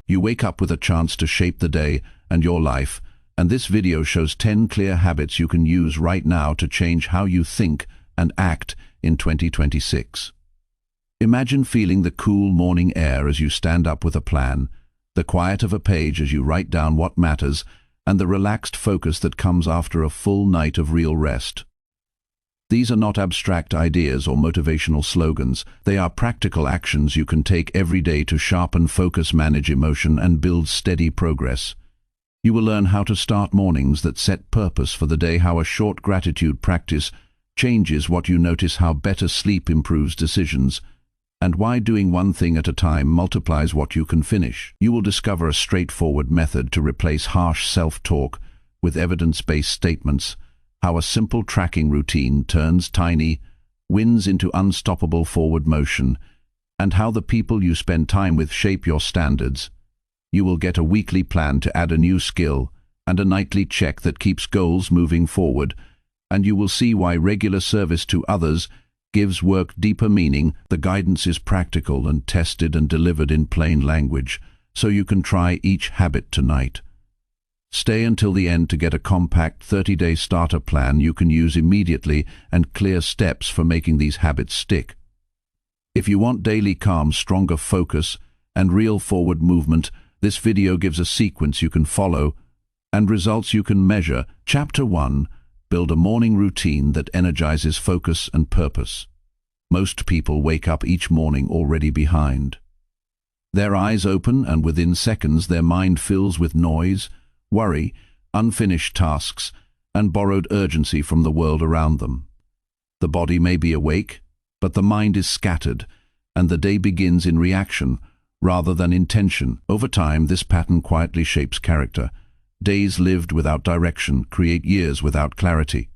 You wake up with a chance to shape the day and your life, and this video shows 10 clear habits you can use right now to change how you think and act in 2026. Imagine feeling the cool morning air as you stand up with a plan, the quiet of a page as you write down what matters, and the relaxed focus that comes after a full night of real rest. These are not abstract ideas or motivational slogans. They are practical actions you can take every day to sharpen focus, manage emotion, and build steady progress. You will learn how to start mornings that set purpose for the day, how a short gratitude practice changes what you notice, how better sleep improves decisions, and why doing one thing at a time multiplies what you can finish. You will discover a straightforward method to replace harsh self-talk with evidence-based statements, how a simple tracking routine turns tiny wins into unstoppable forward motion, and how the people you spend time with shape your standards. You will get a weekly plan to add a new skill and a nightly check that keeps goals moving forward, and you will see why regular service to others gives work deeper meaning. The guidance is practical and tested and delivered in plain language, so you can try each habit tonight. Stay until the end to get a compact 30-day starter plan you can use immediately and clear steps for making these habits stick. If you want daily calm, stronger focus, and real forward movement, this video gives a sequence you can follow and results you can measure. Chapter 1. Build a morning routine that energizes focus and purpose. Most people wake up each morning already behind. Their eyes open, and within seconds their mind fills with noise, worry, unfinished tasks, and borrowed urgency from the world around them. The body may be awake, but the mind is scattered, and the day begins in reaction rather than intention. Over time, this pattern quietly shapes character. Days lived without direction create years without clarity.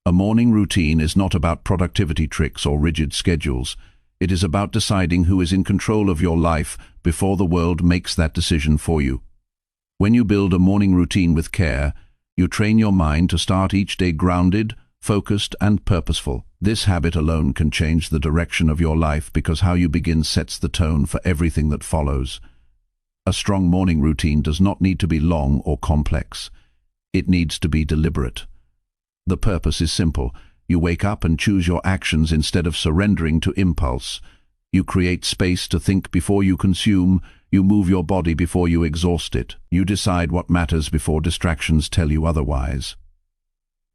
A morning routine is not about productivity tricks or rigid schedules. It is about deciding who is in control of your life before the world makes that decision for you. When you build a morning routine with care, you train your mind to start each day grounded, focused, and purposeful. This habit alone can change the direction of your life, because how you begin sets the tone for everything that follows. A strong morning routine does not need to be long or complex. It needs to be deliberate. The purpose is simple. You wake up and choose your actions instead of surrendering to impulse. You create space to think before you consume. You move your body before you exhaust it. You decide what matters before distractions tell you otherwise.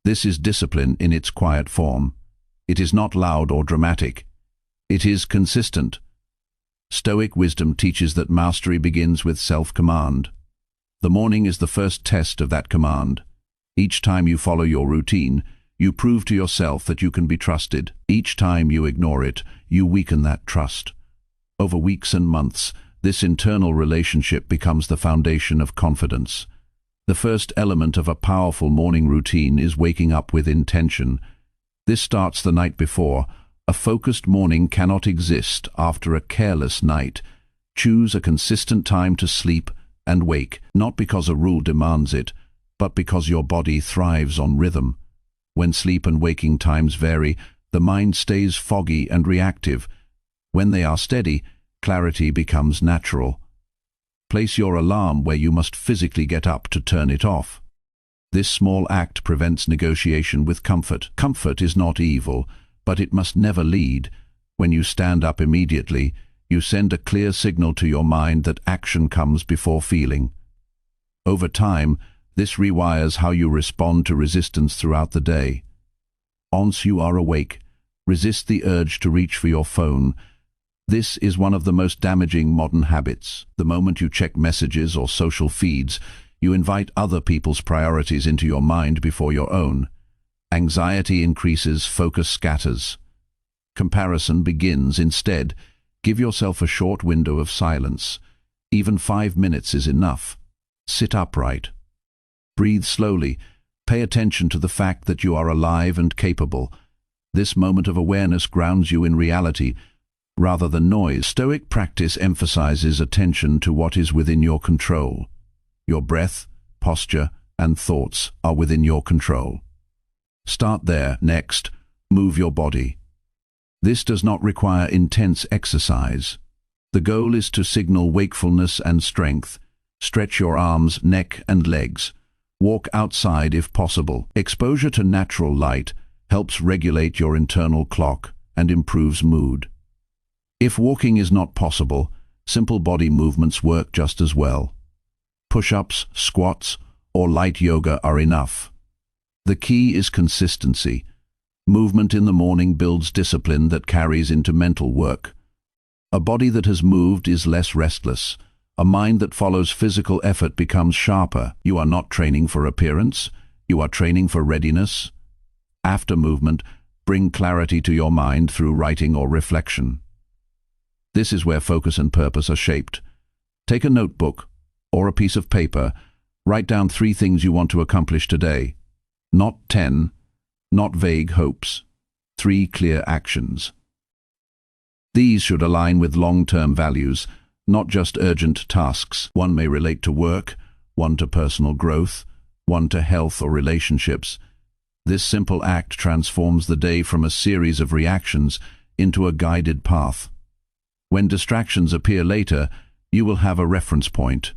This is discipline in its quiet form. It is not loud or dramatic. It is consistent. Stoic wisdom teaches that mastery begins with self-command. The morning is the first test of that command. Each time you follow your routine, you prove to yourself that you can be trusted. Each time you ignore it, you weaken that trust. Over weeks and months, this internal relationship becomes the foundation of confidence. The first element of a powerful morning routine is waking up with intention. This starts the night before. A focused morning cannot exist after a careless night. Choose a consistent time to sleep and wake, not because a rule demands it, but because your body thrives on rhythm. When sleep and waking times vary, the mind stays foggy and reactive. When they are steady, clarity becomes natural. Place your alarm where you must physically get up to turn it off. This small act prevents negotiation with comfort. Comfort is not evil, but it must never lead. When you stand up immediately, you send a clear signal to your mind that action comes before feeling. Over time, this rewires how you respond to resistance throughout the day. Once you are awake, resist the urge to reach for your phone. This is one of the most damaging modern habits. The moment you check messages or social feeds, you invite other people's priorities into your mind before your own. Anxiety increases, focus scatters. Comparison begins. Instead, give yourself a short window of silence. Even 5 minutes is enough. Sit upright. Breathe slowly. Pay attention to the fact that you are alive and capable. This moment of awareness grounds you in reality rather than noise. Stoic practice emphasizes attention to what is within your control. Your breath, posture, and thoughts are within your control. Start there. Next, move your body. This does not require intense exercise. The goal is to signal wakefulness and strength. Stretch your arms, neck, and legs. Walk outside if possible. Exposure to natural light helps regulate your internal clock and improves mood. If walking is not possible, simple body movements work just as well. Push-ups, squats, or light yoga are enough. The key is consistency. Movement in the morning builds discipline that carries into mental work. A body that has moved is less restless. A mind that follows physical effort becomes sharper. You are not training for appearance, you are training for readiness. After movement, bring clarity to your mind through writing or reflection. This is where focus and purpose are shaped. Take a notebook or a piece of paper. Write down 3 things you want to accomplish today. Not 10, not vague hopes. 3 clear actions. These should align with long-term values, not just urgent tasks. One may relate to work, one to personal growth, one to health or relationships. This simple act transforms the day from a series of reactions into a guided path. When distractions appear later, you will have a reference point.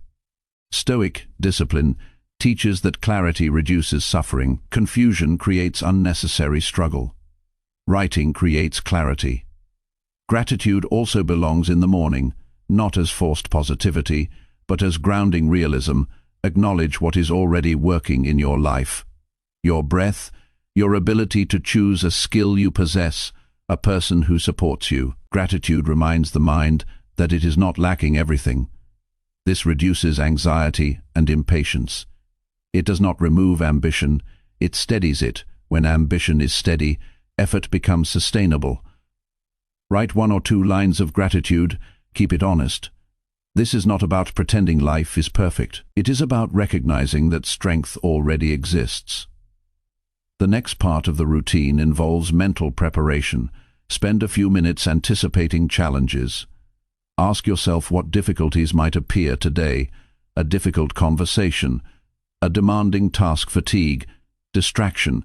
Stoic discipline teaches that clarity reduces suffering, confusion creates unnecessary struggle. Writing creates clarity. Gratitude also belongs in the morning, not as forced positivity, but as grounding realism. Acknowledge what is already working in your life. Your breath, your ability to choose a skill you possess, a person who supports you. Gratitude reminds the mind that it is not lacking everything. This reduces anxiety and impatience. It does not remove ambition, it steadies it. When ambition is steady, effort becomes sustainable. Write 1 or 2 lines of gratitude, keep it honest. This is not about pretending life is perfect. It is about recognizing that strength already exists. The next part of the routine involves mental preparation. Spend a few minutes anticipating challenges. Ask yourself what difficulties might appear today: a difficult conversation, a demanding task, fatigue, distraction.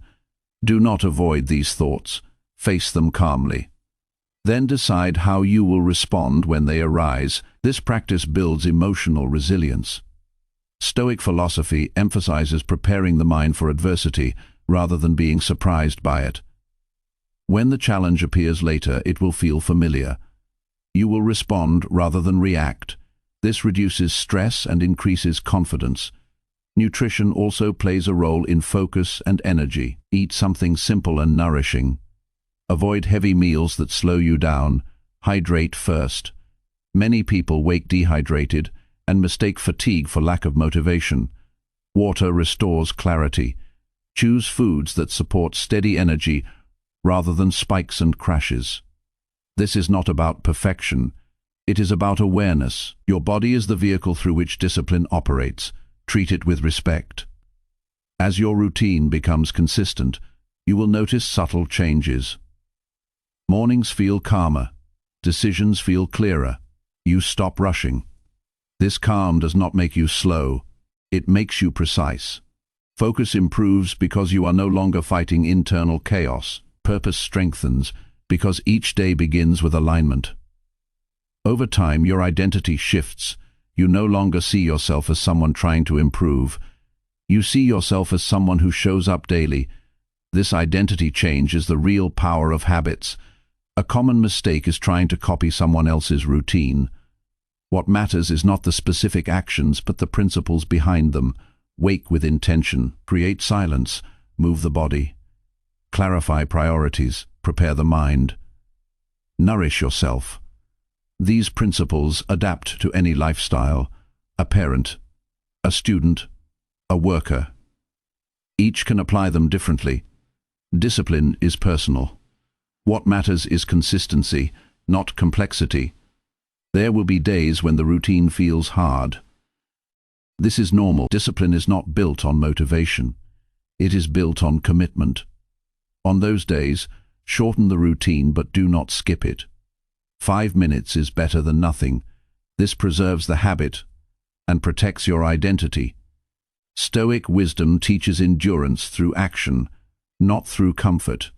Do not avoid these thoughts. Face them calmly. Then decide how you will respond when they arise. This practice builds emotional resilience. Stoic philosophy emphasizes preparing the mind for adversity rather than being surprised by it. When the challenge appears later, it will feel familiar. You will respond rather than react. This reduces stress and increases confidence. Nutrition also plays a role in focus and energy. Eat something simple and nourishing. Avoid heavy meals that slow you down. Hydrate first. Many people wake dehydrated and mistake fatigue for lack of motivation. Water restores clarity. Choose foods that support steady energy rather than spikes and crashes. This is not about perfection. It is about awareness. Your body is the vehicle through which discipline operates. Treat it with respect. As your routine becomes consistent, you will notice subtle changes. Mornings feel calmer. Decisions feel clearer. You stop rushing. This calm does not make you slow. It makes you precise. Focus improves because you are no longer fighting internal chaos. Purpose strengthens because each day begins with alignment. Over time, your identity shifts. You no longer see yourself as someone trying to improve. You see yourself as someone who shows up daily. This identity change is the real power of habits. A common mistake is trying to copy someone else's routine. What matters is not the specific actions, but the principles behind them. Wake with intention, create silence, move the body. Clarify priorities, prepare the mind. Nourish yourself. These principles adapt to any lifestyle: a parent, a student, a worker. Each can apply them differently. Discipline is personal. What matters is consistency, not complexity. There will be days when the routine feels hard. This is normal. Discipline is not built on motivation. It is built on commitment. On those days, shorten the routine but do not skip it. 5 minutes is better than nothing. This preserves the habit and protects your identity. Stoic wisdom teaches endurance through action, not through comfort.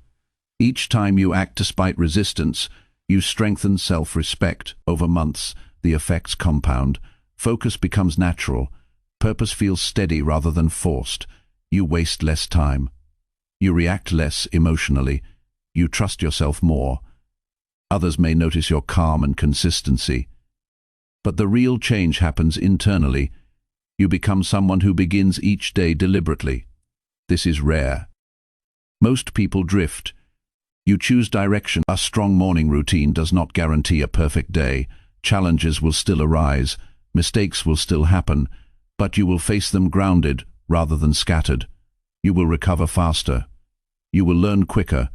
Each time you act despite resistance, You strengthen self-respect. Over months, the effects compound. Focus becomes natural. Purpose feels steady rather than forced. You waste less time. You react less emotionally. You trust yourself more. Others may notice your calm and consistency. But the real change happens internally. You become someone who begins each day deliberately. This is rare. Most people drift. You choose direction. A strong morning routine does not guarantee a perfect day. Challenges will still arise. Mistakes will still happen. But you will face them grounded rather than scattered. You will recover faster. You will learn quicker.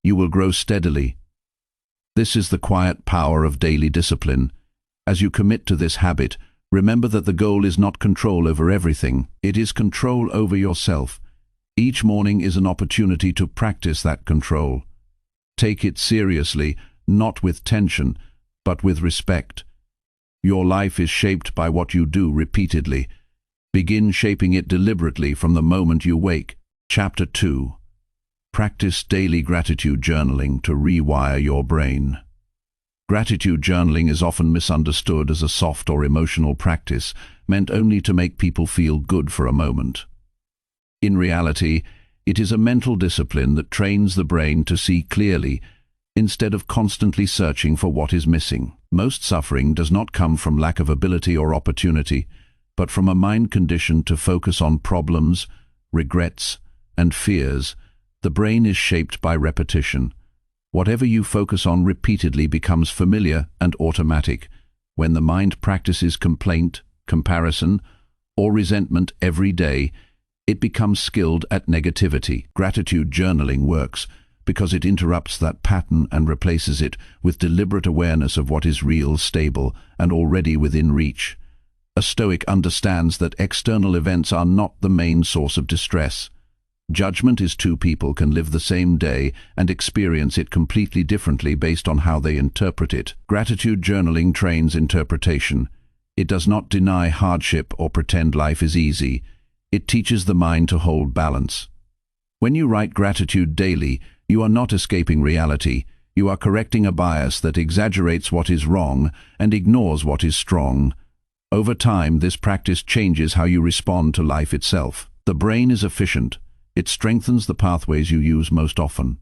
You will grow steadily. This is the quiet power of daily discipline. As you commit to this habit, remember that the goal is not control over everything. It is control over yourself. Each morning is an opportunity to practice that control. Take it seriously, not with tension, but with respect. Your life is shaped by what you do repeatedly. Begin shaping it deliberately from the moment you wake. Chapter 2. Practice daily gratitude journaling to rewire your brain. Gratitude journaling is often misunderstood as a soft or emotional practice meant only to make people feel good for a moment. In reality, it is a mental discipline that trains the brain to see clearly instead of constantly searching for what is missing. Most suffering does not come from lack of ability or opportunity, but from a mind conditioned to focus on problems, regrets, and fears. The brain is shaped by repetition. Whatever you focus on repeatedly becomes familiar and automatic. When the mind practices complaint, comparison, or resentment every day, it becomes skilled at negativity. Gratitude journaling works because it interrupts that pattern and replaces it with deliberate awareness of what is real, stable, and already within reach. A Stoic understands that external events are not the main source of distress. Judgment is two people can live the same day and experience it completely differently based on how they interpret it. Gratitude journaling trains interpretation. It does not deny hardship or pretend life is easy. It teaches the mind to hold balance. When you write gratitude daily, you are not escaping reality. You are correcting a bias that exaggerates what is wrong and ignores what is strong. Over time, this practice changes how you respond to life itself. The brain is efficient. It strengthens the pathways you use most often.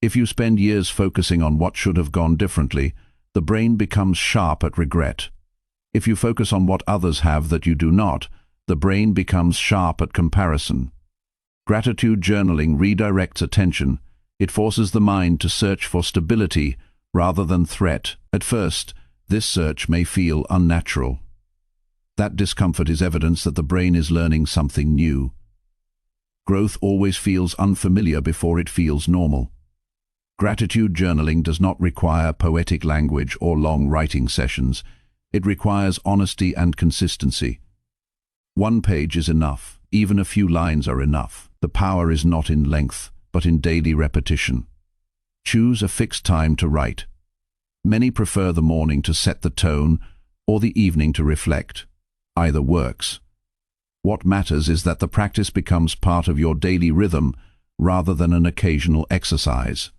If you spend years focusing on what should have gone differently, the brain becomes sharp at regret. If you focus on what others have that you do not, the brain becomes sharp at comparison. Gratitude journaling redirects attention. It forces the mind to search for stability rather than threat. At first, this search may feel unnatural. That discomfort is evidence that the brain is learning something new. Growth always feels unfamiliar before it feels normal. Gratitude journaling does not require poetic language or long writing sessions. It requires honesty and consistency. One page is enough. Even a few lines are enough. The power is not in length, but in daily repetition. Choose a fixed time to write. Many prefer the morning to set the tone or the evening to reflect. Either works. What matters is that the practice becomes part of your daily rhythm rather than an occasional exercise.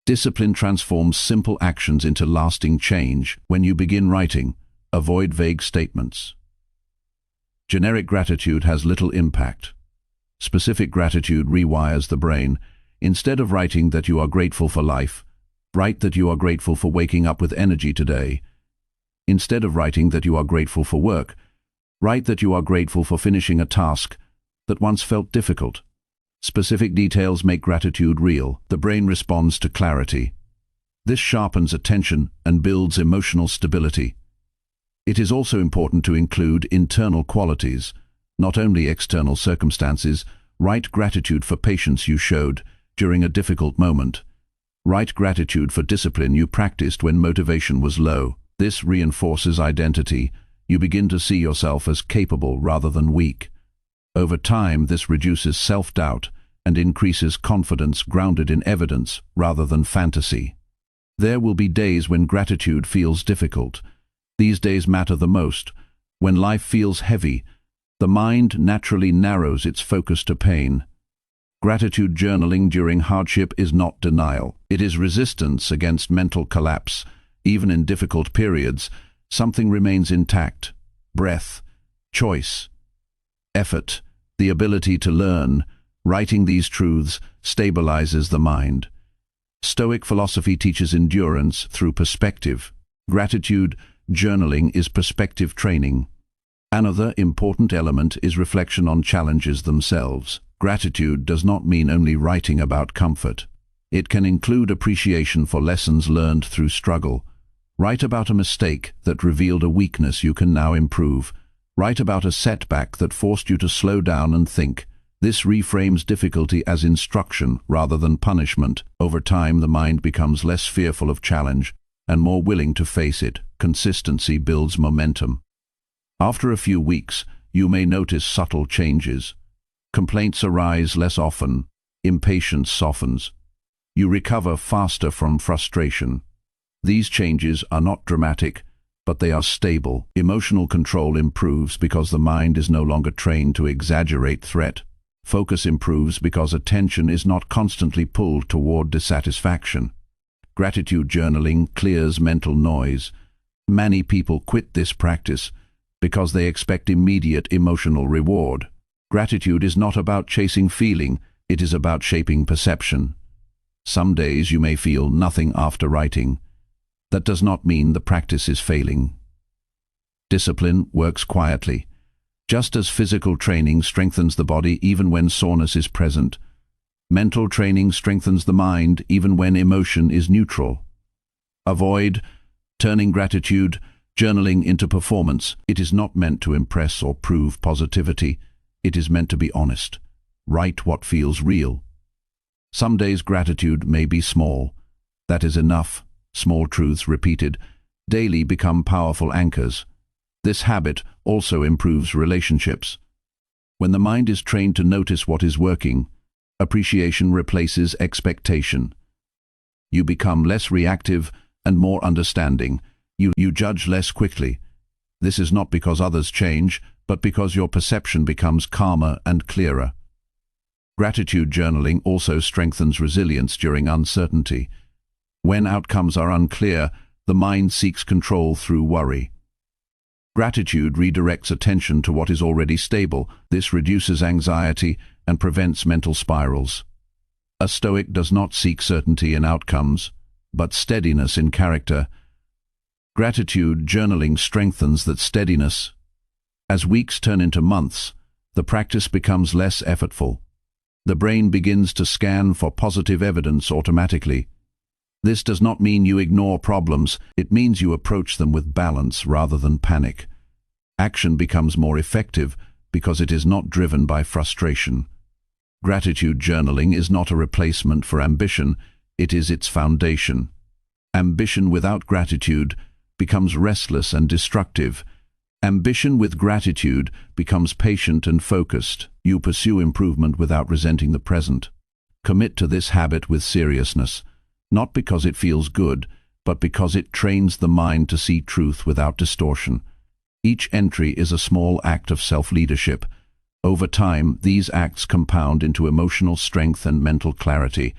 Discipline transforms simple actions into lasting change. When you begin writing, avoid vague statements. Generic gratitude has little impact. Specific gratitude rewires the brain. Instead of writing that you are grateful for life, write that you are grateful for waking up with energy today. Instead of writing that you are grateful for work, write that you are grateful for finishing a task that once felt difficult. Specific details make gratitude real. The brain responds to clarity. This sharpens attention and builds emotional stability. It is also important to include internal qualities, not only external circumstances. Write gratitude for patience you showed during a difficult moment. Write gratitude for discipline you practiced when motivation was low. This reinforces identity. You begin to see yourself as capable rather than weak. Over time, this reduces self-doubt and increases confidence grounded in evidence rather than fantasy. There will be days when gratitude feels difficult. These days matter the most. When life feels heavy, the mind naturally narrows its focus to pain. Gratitude journaling during hardship is not denial. It is resistance against mental collapse. Even in difficult periods, something remains intact: breath, choice, effort, the ability to learn. Writing these truths stabilizes the mind. Stoic philosophy teaches endurance through perspective. Gratitude journaling is perspective training. Another important element is reflection on challenges themselves. Gratitude does not mean only writing about comfort. It can include appreciation for lessons learned through struggle. Write about a mistake that revealed a weakness you can now improve. Write about a setback that forced you to slow down and think. This reframes difficulty as instruction rather than punishment. Over time, the mind becomes less fearful of challenge and more willing to face it. Consistency builds momentum. After a few weeks, you may notice subtle changes. Complaints arise less often. Impatience softens. You recover faster from frustration. These changes are not dramatic, but they are stable. Emotional control improves because the mind is no longer trained to exaggerate threat. Focus improves because attention is not constantly pulled toward dissatisfaction. Gratitude journaling clears mental noise. Many people quit this practice because they expect immediate emotional reward. Gratitude is not about chasing feeling, it is about shaping perception. Some days you may feel nothing after writing. That does not mean the practice is failing. Discipline works quietly. Just as physical training strengthens the body even when soreness is present, mental training strengthens the mind even when emotion is neutral. Avoid turning gratitude journaling into performance. It is not meant to impress or prove positivity. It is meant to be honest. Write what feels real. Some days gratitude may be small. That is enough. Small truths repeated daily become powerful anchors. This habit also improves relationships. When the mind is trained to notice what is working, appreciation replaces expectation. You become less reactive and more understanding. You judge less quickly. This is not because others change, but because your perception becomes calmer and clearer. Gratitude journaling also strengthens resilience during uncertainty. When outcomes are unclear, the mind seeks control through worry. Gratitude redirects attention to what is already stable. This reduces anxiety and prevents mental spirals. A Stoic does not seek certainty in outcomes, but steadiness in character. Gratitude journaling strengthens that steadiness. As weeks turn into months, the practice becomes less effortful. The brain begins to scan for positive evidence automatically. This does not mean you ignore problems, it means you approach them with balance rather than panic. Action becomes more effective because it is not driven by frustration. Gratitude journaling is not a replacement for ambition, it is its foundation. Ambition without gratitude becomes restless and destructive. Ambition with gratitude becomes patient and focused. You pursue improvement without resenting the present. Commit to this habit with seriousness, not because it feels good, but because it trains the mind to see truth without distortion. Each entry is a small act of self-leadership. Over time, these acts compound into emotional strength and mental clarity.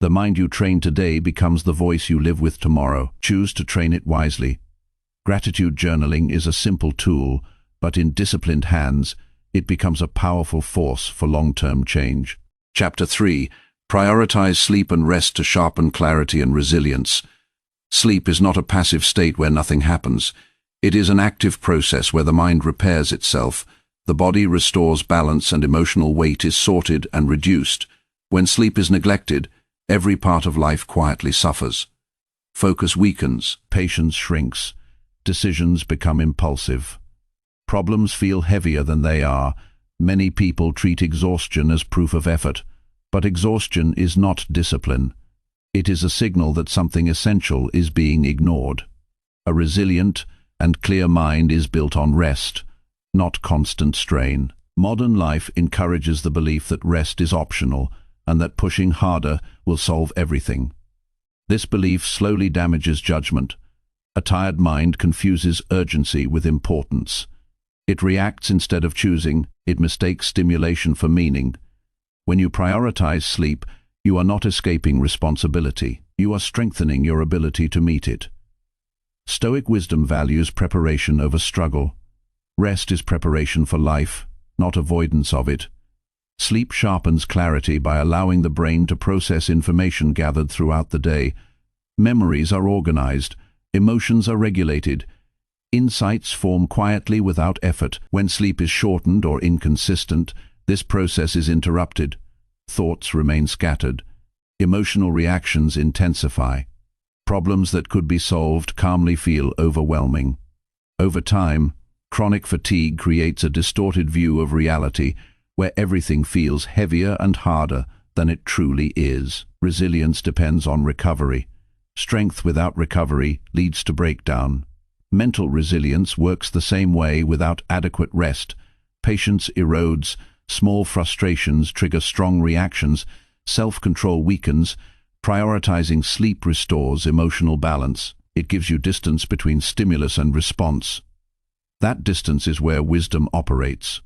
The mind you train today becomes the voice you live with tomorrow. Choose to train it wisely. Gratitude journaling is a simple tool, but in disciplined hands, it becomes a powerful force for long-term change. Chapter 3. Prioritize sleep and rest to sharpen clarity and resilience. Sleep is not a passive state where nothing happens. It is an active process where the mind repairs itself, the body restores balance and emotional weight is sorted and reduced. When sleep is neglected, every part of life quietly suffers. Focus weakens, patience shrinks, decisions become impulsive. Problems feel heavier than they are. Many people treat exhaustion as proof of effort. But exhaustion is not discipline. It is a signal that something essential is being ignored. A resilient and clear mind is built on rest, not constant strain. Modern life encourages the belief that rest is optional and that pushing harder will solve everything. This belief slowly damages judgment. A tired mind confuses urgency with importance. It reacts instead of choosing. It mistakes stimulation for meaning. When you prioritize sleep, you are not escaping responsibility. You are strengthening your ability to meet it. Stoic wisdom values preparation over struggle. Rest is preparation for life, not avoidance of it. Sleep sharpens clarity by allowing the brain to process information gathered throughout the day. Memories are organized, emotions are regulated, insights form quietly without effort. When sleep is shortened or inconsistent, this process is interrupted. Thoughts remain scattered. Emotional reactions intensify. Problems that could be solved calmly feel overwhelming. Over time, chronic fatigue creates a distorted view of reality where everything feels heavier and harder than it truly is. Resilience depends on recovery. Strength without recovery leads to breakdown. Mental resilience works the same way without adequate rest. Patience erodes, small frustrations trigger strong reactions, self-control weakens. Prioritizing sleep restores emotional balance. It gives you distance between stimulus and response. That distance is where wisdom operates.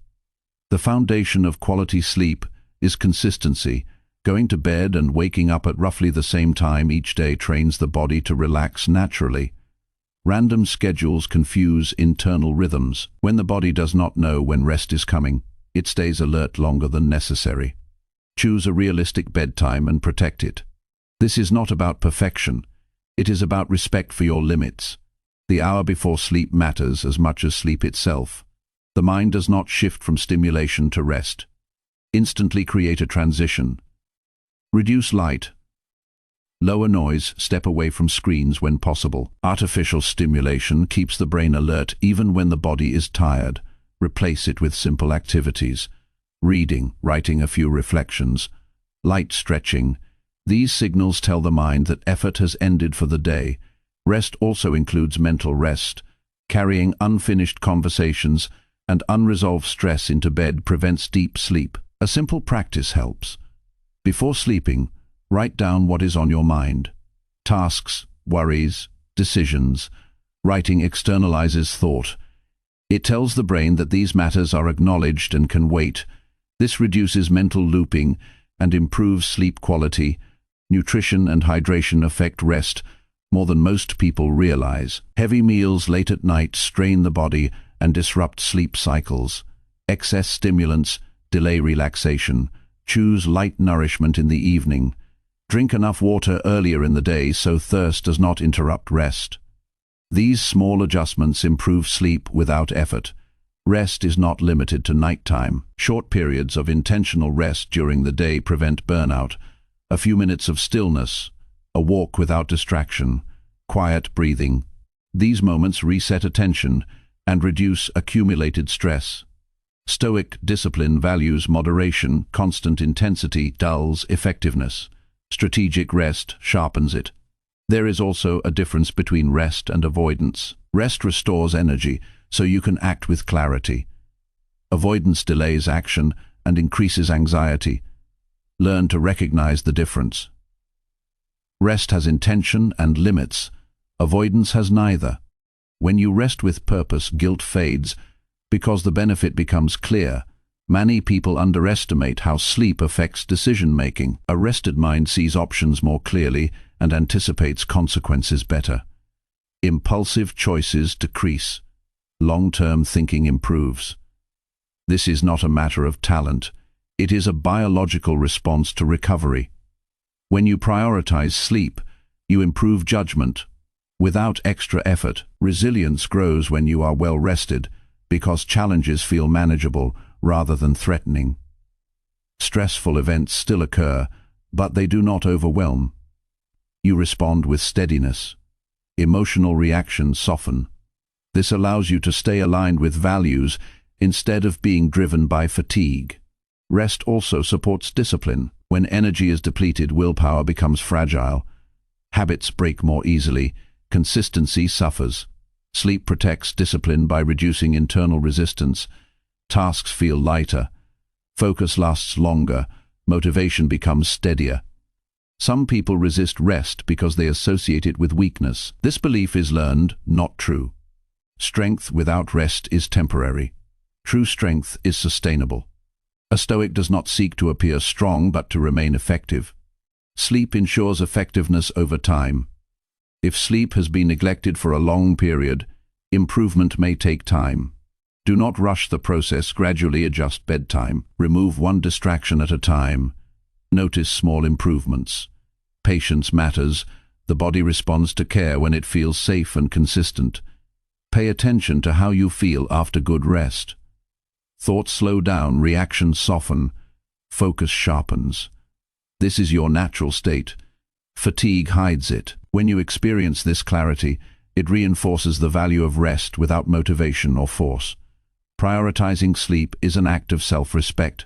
The foundation of quality sleep is consistency. Going to bed and waking up at roughly the same time each day trains the body to relax naturally. Random schedules confuse internal rhythms. When the body does not know when rest is coming, it stays alert longer than necessary. Choose a realistic bedtime and protect it. This is not about perfection. It is about respect for your limits. The hour before sleep matters as much as sleep itself. The mind does not shift from stimulation to rest. Instantly create a transition. Reduce light. Lower noise, step away from screens when possible. Artificial stimulation keeps the brain alert even when the body is tired. Replace it with simple activities. Reading, writing a few reflections, light stretching. These signals tell the mind that effort has ended for the day. Rest also includes mental rest. Carrying unfinished conversations and unresolved stress into bed prevents deep sleep. A simple practice helps. Before sleeping, write down what is on your mind. Tasks, worries, decisions. Writing externalizes thought. It tells the brain that these matters are acknowledged and can wait. This reduces mental looping and improves sleep quality. Nutrition and hydration affect rest more than most people realize. Heavy meals late at night strain the body and disrupt sleep cycles. Excess stimulants delay relaxation. Choose light nourishment in the evening. Drink enough water earlier in the day so thirst does not interrupt rest. These small adjustments improve sleep without effort. Rest is not limited to nighttime. Short periods of intentional rest during the day prevent burnout. A few minutes of stillness, a walk without distraction, quiet breathing. These moments reset attention and reduce accumulated stress. Stoic discipline values moderation. Constant intensity dulls effectiveness. Strategic rest sharpens it. There is also a difference between rest and avoidance. Rest restores energy, so you can act with clarity. Avoidance delays action and increases anxiety. Learn to recognize the difference. Rest has intention and limits. Avoidance has neither. When you rest with purpose, guilt fades because the benefit becomes clear. Many people underestimate how sleep affects decision-making. A rested mind sees options more clearly and anticipates consequences better. Impulsive choices decrease. Long-term thinking improves. This is not a matter of talent. It is a biological response to recovery. When you prioritize sleep, you improve judgment. Without extra effort, resilience grows when you are well rested because challenges feel manageable rather than threatening. Stressful events still occur, but they do not overwhelm. You respond with steadiness. Emotional reactions soften. This allows you to stay aligned with values instead of being driven by fatigue. Rest also supports discipline. When energy is depleted, willpower becomes fragile. Habits break more easily. Consistency suffers. Sleep protects discipline by reducing internal resistance. Tasks feel lighter. Focus lasts longer. Motivation becomes steadier. Some people resist rest because they associate it with weakness. This belief is learned, not true. Strength without rest is temporary. True strength is sustainable. A Stoic does not seek to appear strong but to remain effective. Sleep ensures effectiveness over time. If sleep has been neglected for a long period, improvement may take time. Do not rush the process, gradually adjust bedtime. Remove one distraction at a time. Notice small improvements. Patience matters. The body responds to care when it feels safe and consistent. Pay attention to how you feel after good rest. Thoughts slow down, reactions soften, focus sharpens. This is your natural state. Fatigue hides it. When you experience this clarity, it reinforces the value of rest without motivation or force. Prioritizing sleep is an act of self-respect.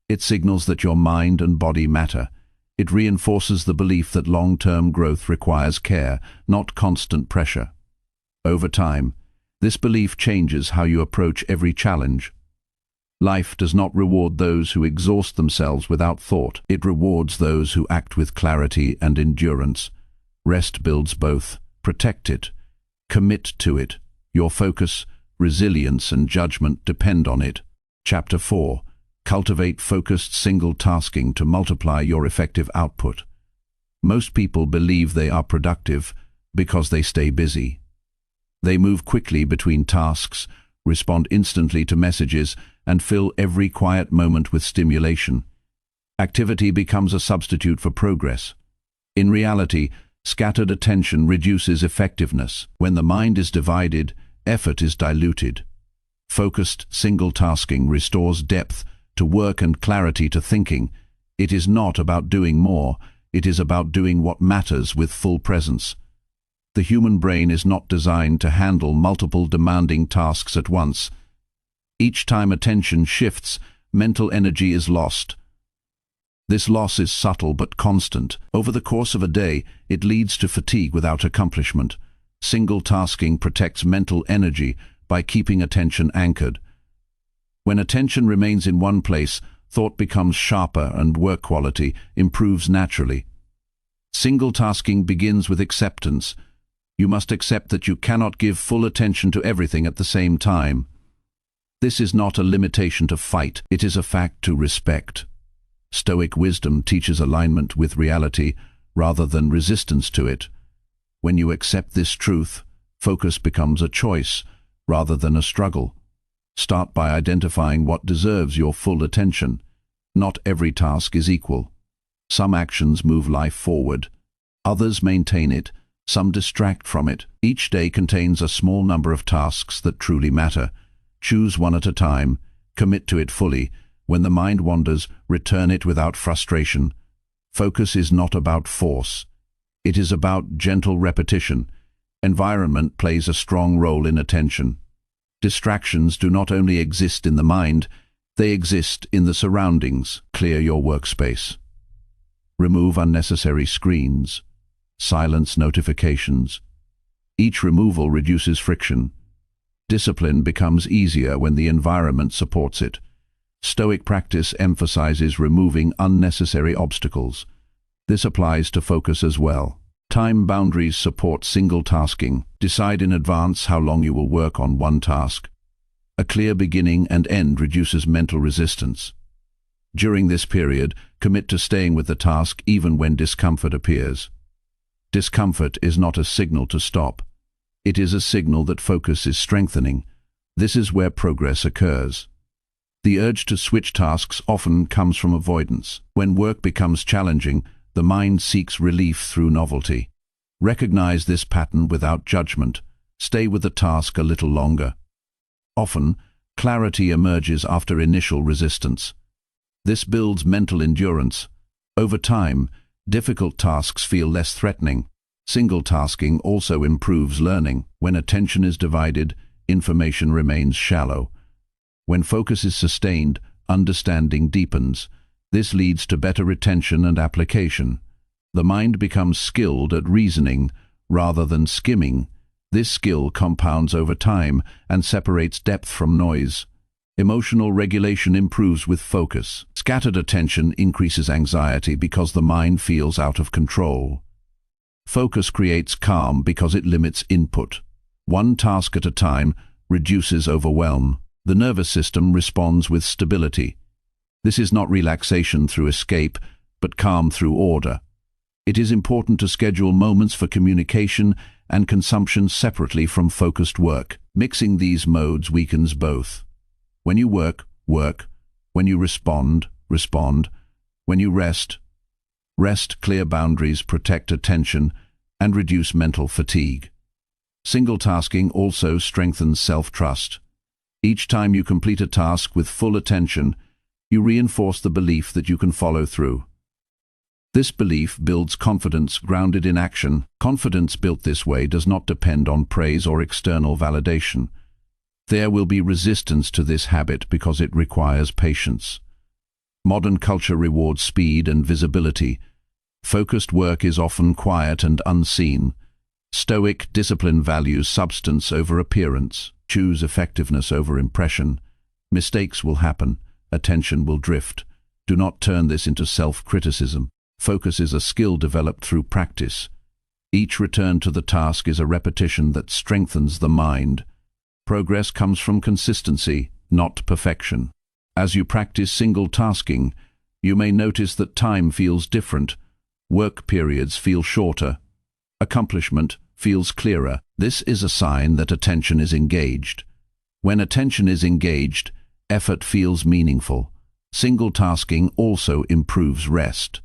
It signals that your mind and body matter. It reinforces the belief that long-term growth requires care, not constant pressure. Over time, this belief changes how you approach every challenge. Life does not reward those who exhaust themselves without thought. It rewards those who act with clarity and endurance. Rest builds both. Protect it. Commit to it. Your focus, resilience, and judgment depend on it. Chapter 4. Cultivate focused single-tasking to multiply your effective output. Most people believe they are productive because they stay busy. They move quickly between tasks, respond instantly to messages, and fill every quiet moment with stimulation. Activity becomes a substitute for progress. In reality, scattered attention reduces effectiveness. When the mind is divided, effort is diluted. Focused single-tasking restores depth to work and clarity to thinking. It is not about doing more, it is about doing what matters with full presence. The human brain is not designed to handle multiple demanding tasks at once. Each time attention shifts, mental energy is lost. This loss is subtle but constant. Over the course of a day, it leads to fatigue without accomplishment. Single-tasking protects mental energy by keeping attention anchored. When attention remains in one place, thought becomes sharper and work quality improves naturally. Single-tasking begins with acceptance. You must accept that you cannot give full attention to everything at the same time. This is not a limitation to fight, it is a fact to respect. Stoic wisdom teaches alignment with reality rather than resistance to it. When you accept this truth, focus becomes a choice rather than a struggle. Start by identifying what deserves your full attention. Not every task is equal. Some actions move life forward. Others maintain it. Some distract from it. Each day contains a small number of tasks that truly matter. Choose one at a time. Commit to it fully. When the mind wanders, return it without frustration. Focus is not about force. It is about gentle repetition. Environment plays a strong role in attention. Distractions do not only exist in the mind, they exist in the surroundings. Clear your workspace. Remove unnecessary screens. Silence notifications. Each removal reduces friction. Discipline becomes easier when the environment supports it. Stoic practice emphasizes removing unnecessary obstacles. This applies to focus as well. Time boundaries support single-tasking. Decide in advance how long you will work on one task. A clear beginning and end reduces mental resistance. During this period, commit to staying with the task even when discomfort appears. Discomfort is not a signal to stop. It is a signal that focus is strengthening. This is where progress occurs. The urge to switch tasks often comes from avoidance. When work becomes challenging, the mind seeks relief through novelty. Recognize this pattern without judgment. Stay with the task a little longer. Often, clarity emerges after initial resistance. This builds mental endurance. Over time, difficult tasks feel less threatening. Single-tasking also improves learning. When attention is divided, information remains shallow. When focus is sustained, understanding deepens. This leads to better retention and application. The mind becomes skilled at reasoning rather than skimming. This skill compounds over time and separates depth from noise. Emotional regulation improves with focus. Scattered attention increases anxiety because the mind feels out of control. Focus creates calm because it limits input. One task at a time reduces overwhelm. The nervous system responds with stability. This is not relaxation through escape, but calm through order. It is important to schedule moments for communication and consumption separately from focused work. Mixing these modes weakens both. When you work, work. When you respond, respond. When you rest, rest. Clear boundaries protect attention and reduce mental fatigue. Single tasking also strengthens self-trust. Each time you complete a task with full attention, you reinforce the belief that you can follow through. This belief builds confidence grounded in action. Confidence built this way does not depend on praise or external validation. There will be resistance to this habit because it requires patience. Modern culture rewards speed and visibility. Focused work is often quiet and unseen. Stoic discipline values substance over appearance. Choose effectiveness over impression. Mistakes will happen. Attention will drift. Do not turn this into self-criticism. Focus is a skill developed through practice. Each return to the task is a repetition that strengthens the mind. Progress comes from consistency, not perfection. As you practice single tasking, you may notice that time feels different. Work periods feel shorter. Accomplishment feels clearer. This is a sign that attention is engaged. When attention is engaged, effort feels meaningful. Single tasking also improves rest.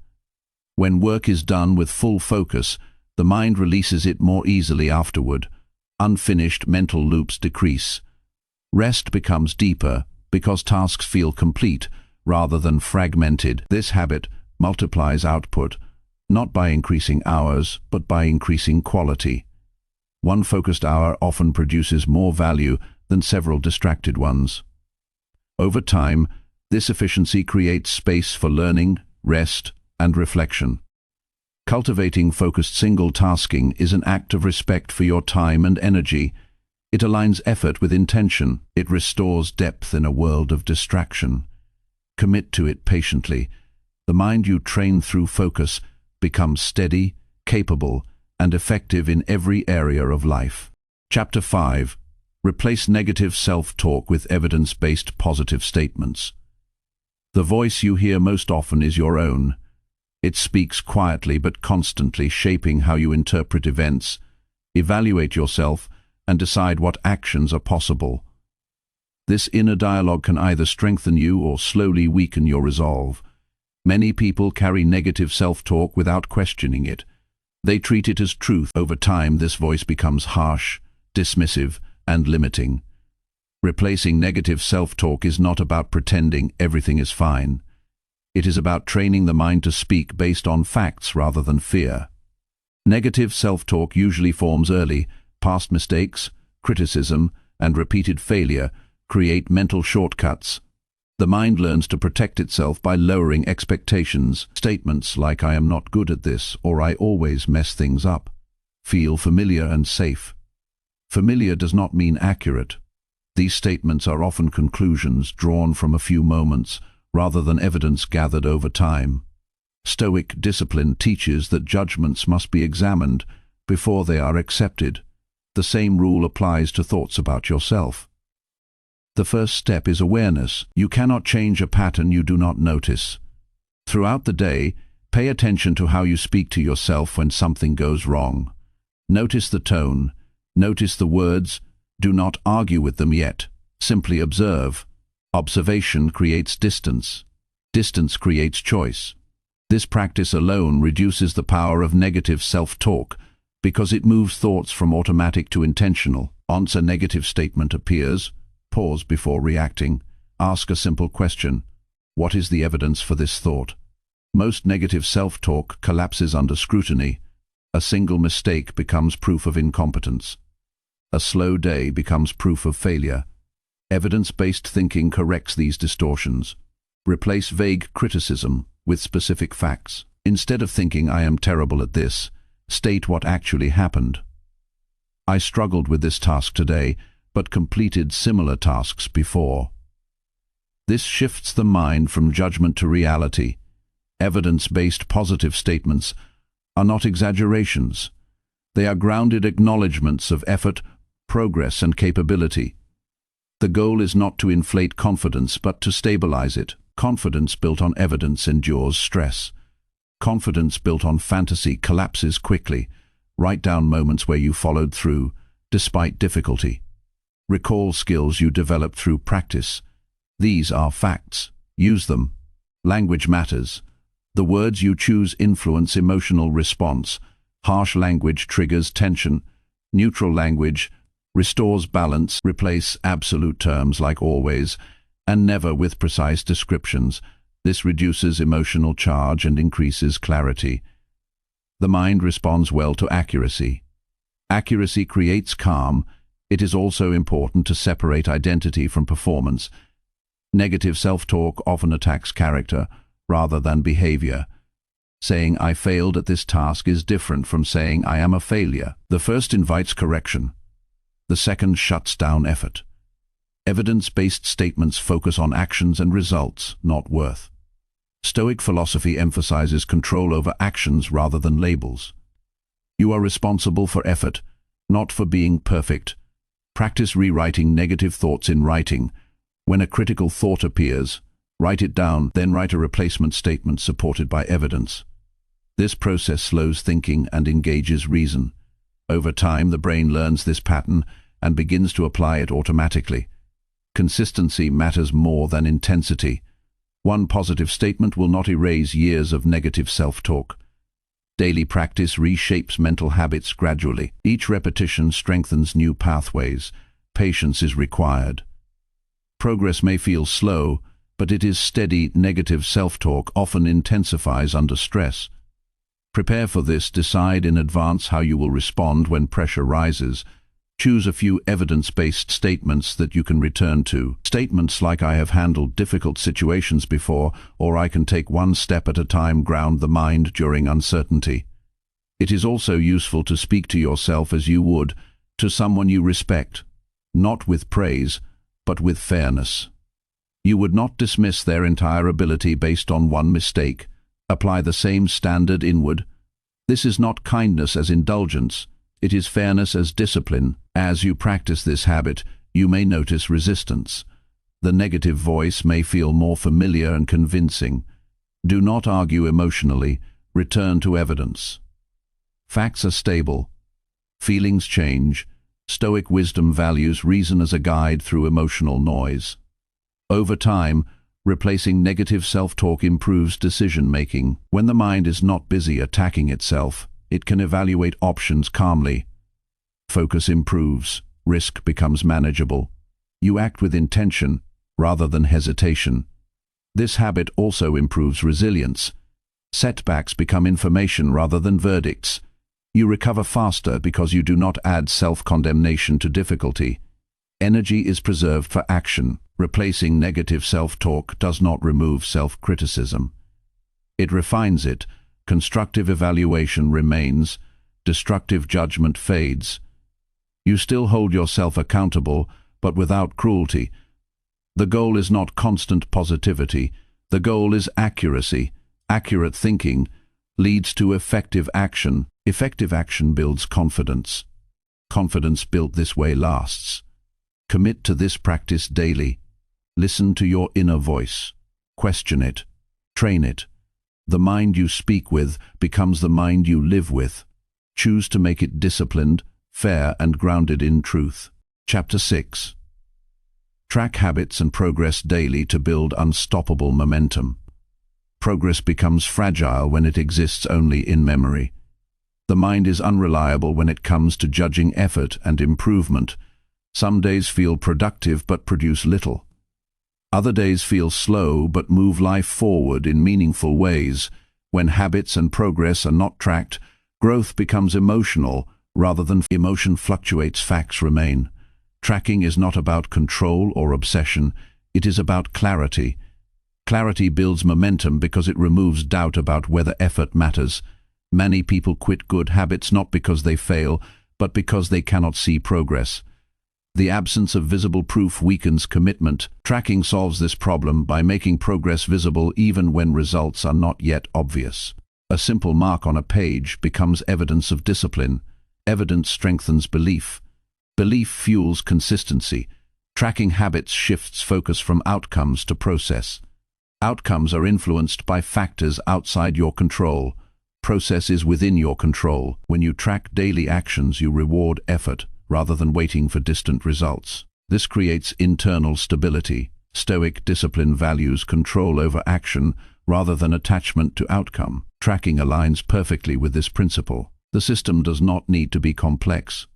When work is done with full focus, the mind releases it more easily afterward. Unfinished mental loops decrease. Rest becomes deeper because tasks feel complete rather than fragmented. This habit multiplies output, not by increasing hours, but by increasing quality. One focused hour often produces more value than several distracted ones. Over time, this efficiency creates space for learning, rest, and reflection. Cultivating focused single tasking is an act of respect for your time and energy. It aligns effort with intention. It restores depth in a world of distraction. Commit to it patiently. The mind you train through focus becomes steady, capable, and effective in every area of life. Chapter 5. Replace negative self-talk with evidence-based positive statements. The voice you hear most often is your own. It speaks quietly but constantly, shaping how you interpret events, evaluate yourself, and decide what actions are possible. This inner dialogue can either strengthen you or slowly weaken your resolve. Many people carry negative self-talk without questioning it. They treat it as truth. Over time, this voice becomes harsh, dismissive, and limiting. Replacing negative self-talk is not about pretending everything is fine. It is about training the mind to speak based on facts rather than fear. Negative self-talk usually forms early. Past mistakes, criticism, and repeated failure create mental shortcuts. The mind learns to protect itself by lowering expectations. Statements like "I am not good at this" or "I always mess things up" feel familiar and safe. Familiar does not mean accurate. These statements are often conclusions drawn from a few moments, rather than evidence gathered over time. Stoic discipline teaches that judgments must be examined before they are accepted. The same rule applies to thoughts about yourself. The first step is awareness. You cannot change a pattern you do not notice. Throughout the day, pay attention to how you speak to yourself when something goes wrong. Notice the tone. Notice the words. Do not argue with them yet. Simply observe. Observation creates distance. Distance creates choice. This practice alone reduces the power of negative self-talk because it moves thoughts from automatic to intentional. Once a negative statement appears, pause before reacting. Ask a simple question. What is the evidence for this thought? Most negative self-talk collapses under scrutiny. A single mistake becomes proof of incompetence. A slow day becomes proof of failure. Evidence-based thinking corrects these distortions. Replace vague criticism with specific facts. Instead of thinking "I am terrible at this," state what actually happened. "I struggled with this task today, but completed similar tasks before." This shifts the mind from judgment to reality. Evidence-based positive statements are not exaggerations. They are grounded acknowledgements of effort, progress, and capability. The goal is not to inflate confidence, but to stabilize it. Confidence built on evidence endures stress. Confidence built on fantasy collapses quickly. Write down moments where you followed through, despite difficulty. Recall skills you developed through practice. These are facts. Use them. Language matters. The words you choose influence emotional response. Harsh language triggers tension. Neutral language restores balance. Replace absolute terms like always and never with precise descriptions. This reduces emotional charge and increases clarity. The mind responds well to accuracy. Accuracy creates calm. It is also important to separate identity from performance. Negative self-talk often attacks character rather than behavior. Saying "I failed at this task" is different from saying "I am a failure." The first invites correction. The second shuts down effort. Evidence-based statements focus on actions and results, not worth. Stoic philosophy emphasizes control over actions rather than labels. You are responsible for effort, not for being perfect. Practice rewriting negative thoughts in writing. When a critical thought appears, write it down, then write a replacement statement supported by evidence. This process slows thinking and engages reason. Over time, the brain learns this pattern and begins to apply it automatically. Consistency matters more than intensity. One positive statement will not erase years of negative self-talk. Daily practice reshapes mental habits gradually. Each repetition strengthens new pathways. Patience is required. Progress may feel slow, but it is steady. Negative self-talk often intensifies under stress. Prepare for this. Decide in advance how you will respond when pressure rises. Choose a few evidence-based statements that you can return to. Statements like "I have handled difficult situations before" or "I can take one step at a time" ground the mind during uncertainty. It is also useful to speak to yourself as you would to someone you respect, not with praise, but with fairness. You would not dismiss their entire ability based on one mistake. Apply the same standard inward. This is not kindness as indulgence. It is fairness as discipline. As you practice this habit, you may notice resistance. The negative voice may feel more familiar and convincing. Do not argue emotionally. Return to evidence. Facts are stable. Feelings change. Stoic wisdom values reason as a guide through emotional noise. Over time, replacing negative self-talk improves decision-making. When the mind is not busy attacking itself, it can evaluate options calmly. Focus improves. Risk becomes manageable. You act with intention rather than hesitation. This habit also improves resilience. Setbacks become information rather than verdicts. You recover faster because you do not add self-condemnation to difficulty. Energy is preserved for action. Replacing negative self-talk does not remove self-criticism. It refines it. Constructive evaluation remains. Destructive judgment fades. You still hold yourself accountable, but without cruelty. The goal is not constant positivity. The goal is accuracy. Accurate thinking leads to effective action. Effective action builds confidence. Confidence built this way lasts. Commit to this practice daily. Listen to your inner voice. Question it. Train it. The mind you speak with becomes the mind you live with. Choose to make it disciplined, fair, and grounded in truth. Chapter 6. Track habits and progress daily to build unstoppable momentum. Progress becomes fragile when it exists only in memory. The mind is unreliable when it comes to judging effort and improvement. Some days feel productive but produce little. Other days feel slow but move life forward in meaningful ways. When habits and progress are not tracked, growth becomes emotional rather than emotion fluctuates, facts remain. Tracking is not about control or obsession, it is about clarity. Clarity builds momentum because it removes doubt about whether effort matters. Many people quit good habits not because they fail, but because they cannot see progress. The absence of visible proof weakens commitment. Tracking solves this problem by making progress visible even when results are not yet obvious. A simple mark on a page becomes evidence of discipline. Evidence strengthens belief. Belief fuels consistency. Tracking habits shifts focus from outcomes to process. Outcomes are influenced by factors outside your control. Process is within your control. When you track daily actions, you reward effort rather than waiting for distant results. This creates internal stability. Stoic discipline values control over action rather than attachment to outcome. Tracking aligns perfectly with this principle. The system does not need to be complex.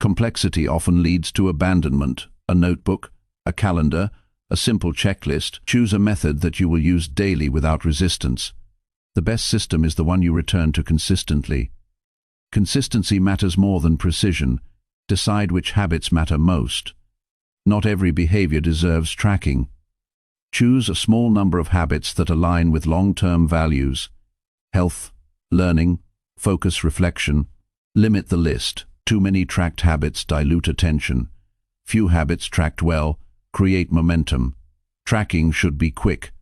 Complexity often leads to abandonment. A notebook, a calendar, a simple checklist. Choose a method that you will use daily without resistance. The best system is the one you return to consistently. Consistency matters more than precision. Decide which habits matter most. Not every behavior deserves tracking. Choose a small number of habits that align with long-term values. Health, learning, focus, reflection. Limit the list. Too many tracked habits dilute attention. Few habits tracked well create momentum. Tracking should be quick.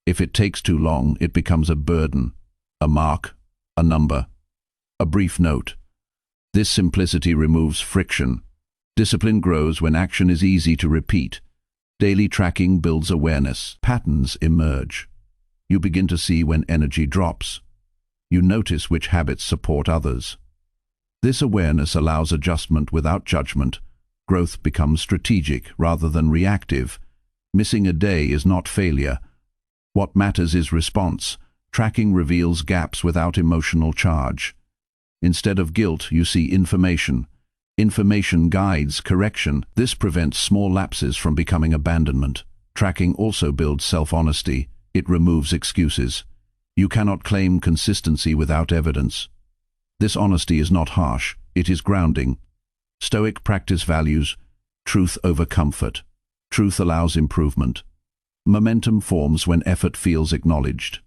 If it takes too long, it becomes a burden. A mark, a number, a brief note. This simplicity removes friction. Discipline grows when action is easy to repeat. Daily tracking builds awareness. Patterns emerge. You begin to see when energy drops. You notice which habits support others. This awareness allows adjustment without judgment. Growth becomes strategic rather than reactive. Missing a day is not failure. What matters is response. Tracking reveals gaps without emotional charge. Instead of guilt, you see information. Information guides correction. This prevents small lapses from becoming abandonment. Tracking also builds self-honesty. It removes excuses. You cannot claim consistency without evidence. This honesty is not harsh, it is grounding. Stoic practice values truth over comfort. Truth allows improvement. Momentum forms when effort feels acknowledged.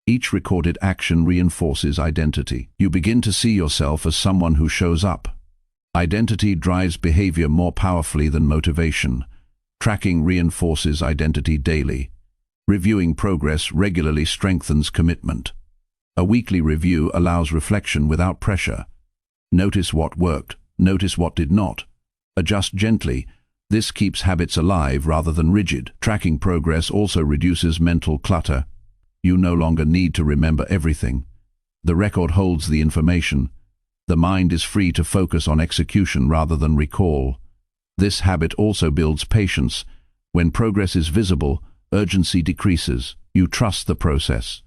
Each recorded action reinforces identity. You begin to see yourself as someone who shows up. Identity drives behavior more powerfully than motivation. Tracking reinforces identity daily. Reviewing progress regularly strengthens commitment. A weekly review allows reflection without pressure. Notice what worked, notice what did not. Adjust gently. This keeps habits alive rather than rigid. Tracking progress also reduces mental clutter. You no longer need to remember everything. The record holds the information. The mind is free to focus on execution rather than recall. This habit also builds patience. When progress is visible, urgency decreases. You trust the process.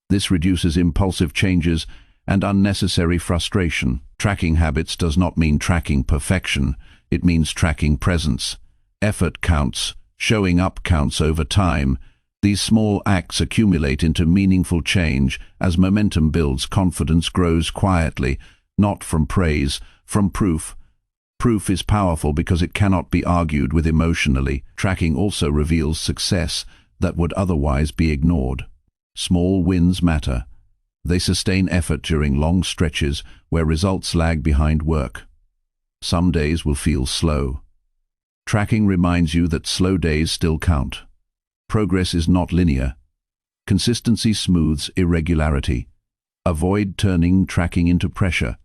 This reduces impulsive changes and unnecessary frustration. Tracking habits does not mean tracking perfection. It means tracking presence. Effort counts. Showing up counts over time. These small acts accumulate into meaningful change. As momentum builds, confidence grows quietly, not from praise, from proof. Proof is powerful because it cannot be argued with emotionally. Tracking also reveals success that would otherwise be ignored. Small wins matter. They sustain effort during long stretches where results lag behind work. Some days will feel slow. Tracking reminds you that slow days still count. Progress is not linear. Consistency smooths irregularity. Avoid turning tracking into pressure.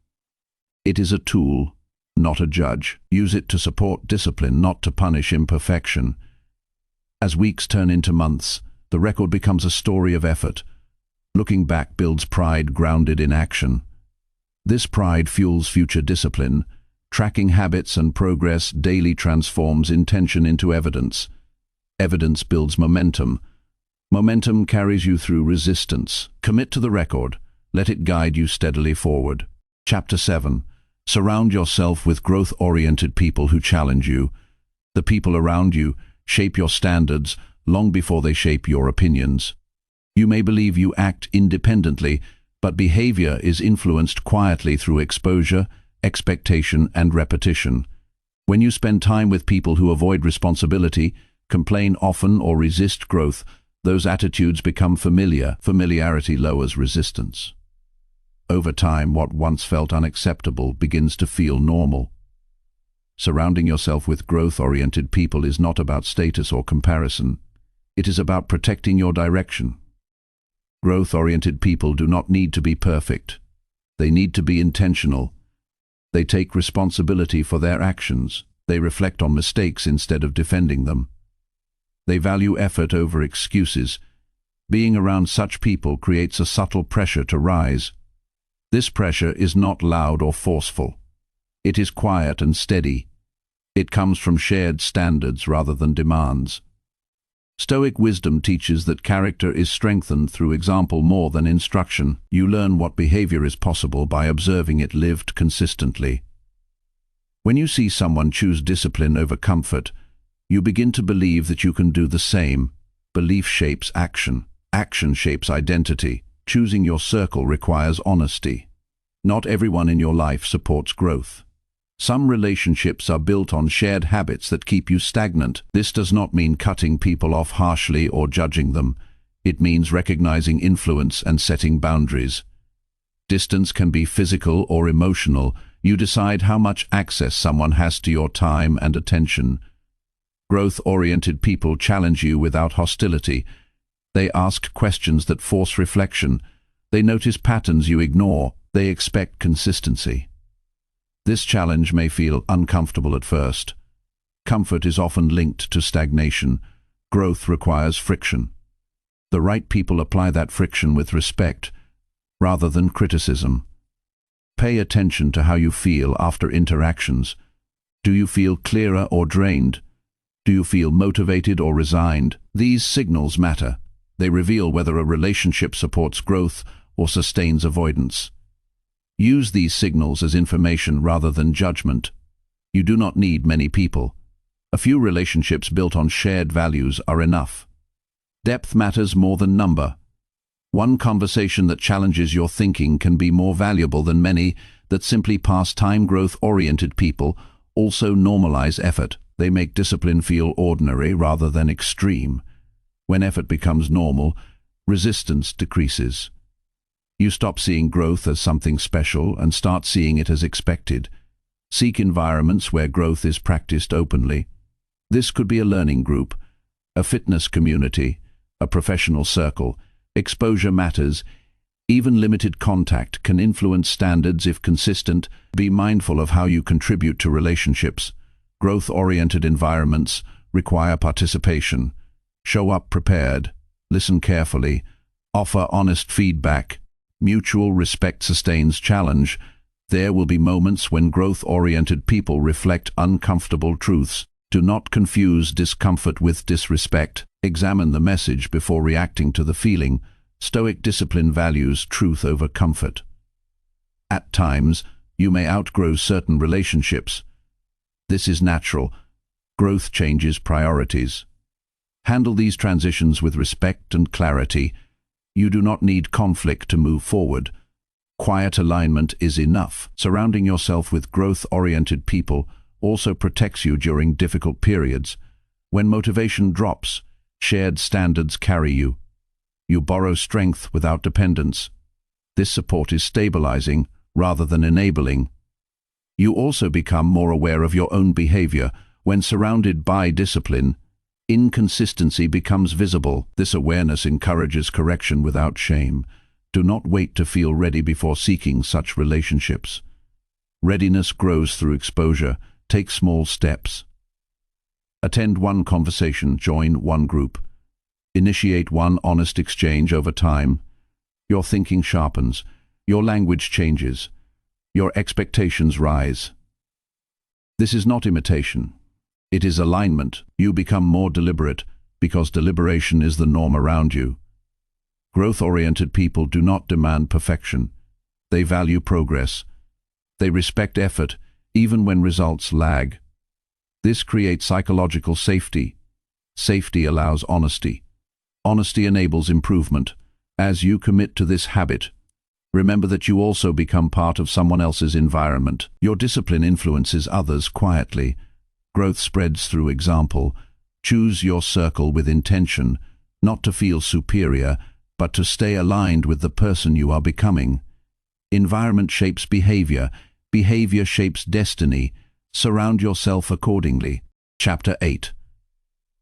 It is a tool, not a judge. Use it to support discipline, not to punish imperfection. As weeks turn into months, the record becomes a story of effort. Looking back builds pride grounded in action. This pride fuels future discipline. Tracking habits and progress daily transforms intention into evidence. Evidence builds momentum. Momentum carries you through resistance. Commit to the record. Let it guide you steadily forward. Chapter 7. Surround yourself with growth-oriented people who challenge you. The people around you shape your standards long before they shape your opinions. You may believe you act independently, but behavior is influenced quietly through exposure, expectation, and repetition. When you spend time with people who avoid responsibility, complain often, or resist growth, those attitudes become familiar. Familiarity lowers resistance. Over time, what once felt unacceptable begins to feel normal. Surrounding yourself with growth-oriented people is not about status or comparison. It is about protecting your direction. Growth-oriented people do not need to be perfect. They need to be intentional. They take responsibility for their actions. They reflect on mistakes instead of defending them. They value effort over excuses. Being around such people creates a subtle pressure to rise. This pressure is not loud or forceful. It is quiet and steady. It comes from shared standards rather than demands. Stoic wisdom teaches that character is strengthened through example more than instruction. You learn what behavior is possible by observing it lived consistently. When you see someone choose discipline over comfort, you begin to believe that you can do the same. Belief shapes action. Action shapes identity. Choosing your circle requires honesty. Not everyone in your life supports growth. Some relationships are built on shared habits that keep you stagnant. This does not mean cutting people off harshly or judging them. It means recognizing influence and setting boundaries. Distance can be physical or emotional. You decide how much access someone has to your time and attention. Growth-oriented people challenge you without hostility. They ask questions that force reflection. They notice patterns you ignore. They expect consistency. This challenge may feel uncomfortable at first. Comfort is often linked to stagnation. Growth requires friction. The right people apply that friction with respect, rather than criticism. Pay attention to how you feel after interactions. Do you feel clearer or drained? Do you feel motivated or resigned? These signals matter. They reveal whether a relationship supports growth or sustains avoidance. Use these signals as information rather than judgment. You do not need many people. A few relationships built on shared values are enough. Depth matters more than number. One conversation that challenges your thinking can be more valuable than many that simply pass time. Growth-oriented people also normalize effort. They make discipline feel ordinary rather than extreme. When effort becomes normal, resistance decreases. You stop seeing growth as something special and start seeing it as expected. Seek environments where growth is practiced openly. This could be a learning group, a fitness community, a professional circle. Exposure matters. Even limited contact can influence standards if consistent. Be mindful of how you contribute to relationships. Growth-oriented environments require participation. Show up prepared. Listen carefully. Offer honest feedback. Mutual respect sustains challenge. There will be moments when growth-oriented people reflect uncomfortable truths. Do not confuse discomfort with disrespect. Examine the message before reacting to the feeling. Stoic discipline values truth over comfort. At times, you may outgrow certain relationships. This is natural. Growth changes priorities. Handle these transitions with respect and clarity. You do not need conflict to move forward. Quiet alignment is enough. Surrounding yourself with growth-oriented people also protects you during difficult periods. When motivation drops, shared standards carry you. You borrow strength without dependence. This support is stabilizing rather than enabling. You also become more aware of your own behavior. When surrounded by discipline, inconsistency becomes visible. This awareness encourages correction without shame. Do not wait to feel ready before seeking such relationships. Readiness grows through exposure. Take small steps. Attend one conversation, join one group. Initiate one honest exchange over time. Your thinking sharpens. Your language changes. Your expectations rise. This is not imitation. It is alignment. You become more deliberate because deliberation is the norm around you. Growth-oriented people do not demand perfection. They value progress. They respect effort, even when results lag. This creates psychological safety. Safety allows honesty. Honesty enables improvement. As you commit to this habit, remember that you also become part of someone else's environment. Your discipline influences others quietly. Growth spreads through example. Choose your circle with intention, not to feel superior, but to stay aligned with the person you are becoming. Environment shapes behavior. Behavior shapes destiny. Surround yourself accordingly. Chapter 8.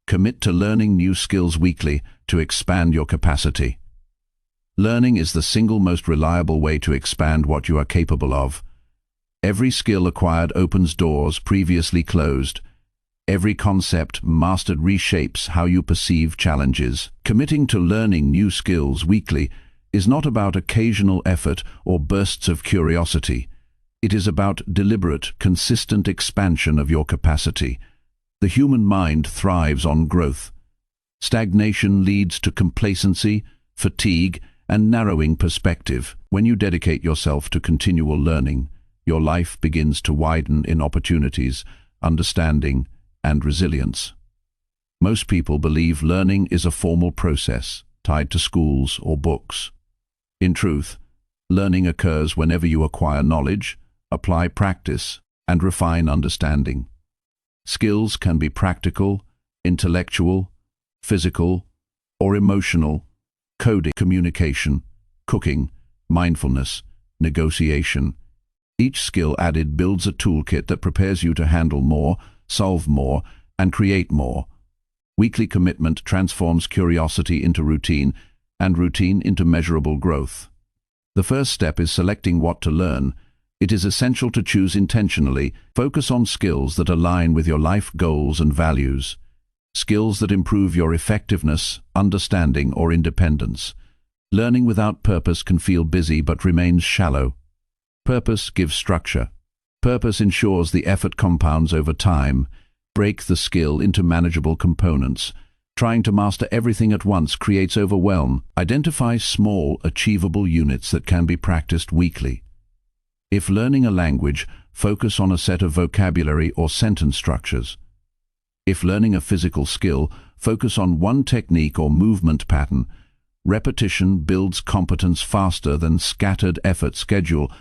Commit to learning new skills weekly to expand your capacity. Learning is the single most reliable way to expand what you are capable of. Every skill acquired opens doors previously closed. Every concept mastered reshapes how you perceive challenges. Committing to learning new skills weekly is not about occasional effort or bursts of curiosity. It is about deliberate, consistent expansion of your capacity. The human mind thrives on growth. Stagnation leads to complacency, fatigue, and narrowing perspective. When you dedicate yourself to continual learning, your life begins to widen in opportunities, understanding, and resilience. Most people believe learning is a formal process, tied to schools or books. In truth, learning occurs whenever you acquire knowledge, apply practice, and refine understanding. Skills can be practical, intellectual, physical, or emotional: coding, communication, cooking, mindfulness, negotiation. Each skill added builds a toolkit that prepares you to handle more, solve more, and create more. Weekly commitment transforms curiosity into routine, and routine into measurable growth. The first step is selecting what to learn. It is essential to choose intentionally. Focus on skills that align with your life goals and values. Skills that improve your effectiveness, understanding, or independence. Learning without purpose can feel busy but remains shallow. Purpose gives structure. Purpose ensures the effort compounds over time. Break the skill into manageable components. Trying to master everything at once creates overwhelm. Identify small, achievable units that can be practiced weekly. If learning a language, focus on a set of vocabulary or sentence structures. If learning a physical skill, focus on one technique or movement pattern. Repetition builds competence faster than scattered effort. Schedule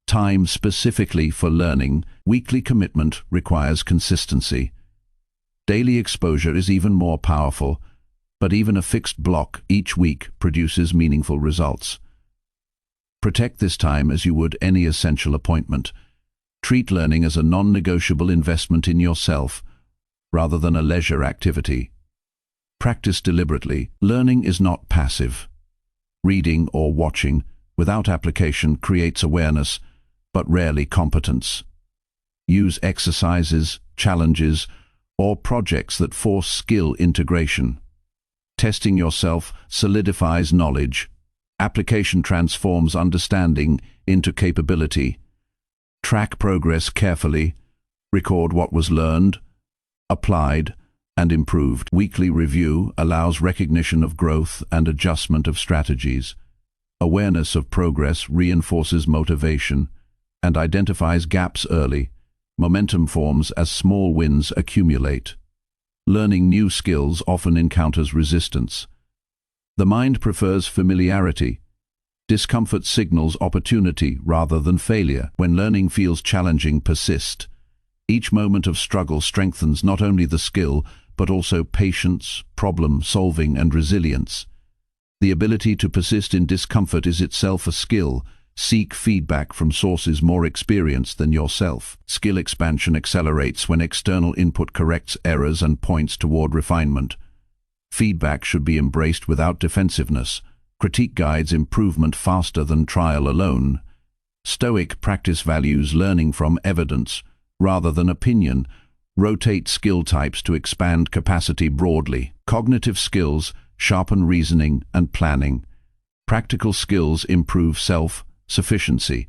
time specifically for learning. Weekly commitment requires consistency. Daily exposure is even more powerful, but even a fixed block each week produces meaningful results. Protect this time as you would any essential appointment. Treat learning as a non-negotiable investment in yourself, rather than a leisure activity. Practice deliberately. Learning is not passive. Reading or watching without application creates awareness, but rarely competence. Use exercises, challenges, or projects that force skill integration. Testing yourself solidifies knowledge. Application transforms understanding into capability. Track progress carefully. Record what was learned, applied, and improved. Weekly review allows recognition of growth and adjustment of strategies. Awareness of progress reinforces motivation and identifies gaps early. Momentum forms as small wins accumulate. Learning new skills often encounters resistance. The mind prefers familiarity. Discomfort signals opportunity rather than failure. When learning feels challenging, persist. Each moment of struggle strengthens not only the skill, but also patience, problem-solving, and resilience. The ability to persist in discomfort is itself a skill. Seek feedback from sources more experienced than yourself. Skill expansion accelerates when external input corrects errors and points toward refinement. Feedback should be embraced without defensiveness. Critique guides improvement faster than trial alone. Stoic practice values learning from evidence rather than opinion. Rotate skill types to expand capacity broadly. Cognitive skills sharpen reasoning and planning. Practical skills improve self-sufficiency.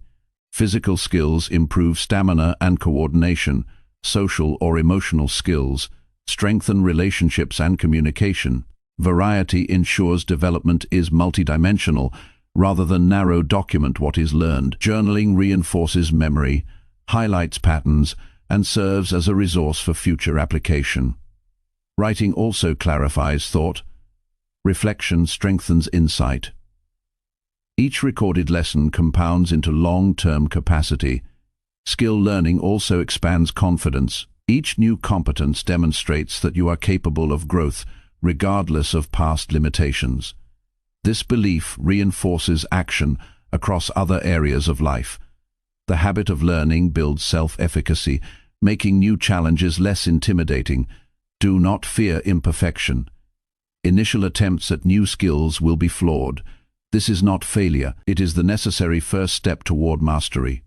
Physical skills improve stamina and coordination. Social or emotional skills strengthen relationships and communication. Variety ensures development is multidimensional rather than narrow. Document what is learned. Journaling reinforces memory, highlights patterns, and serves as a resource for future application. Writing also clarifies thought. Reflection strengthens insight. Each recorded lesson compounds into long-term capacity. Skill learning also expands confidence. Each new competence demonstrates that you are capable of growth, regardless of past limitations. This belief reinforces action across other areas of life. The habit of learning builds self-efficacy, making new challenges less intimidating. Do not fear imperfection. Initial attempts at new skills will be flawed. This is not failure, it is the necessary first step toward mastery.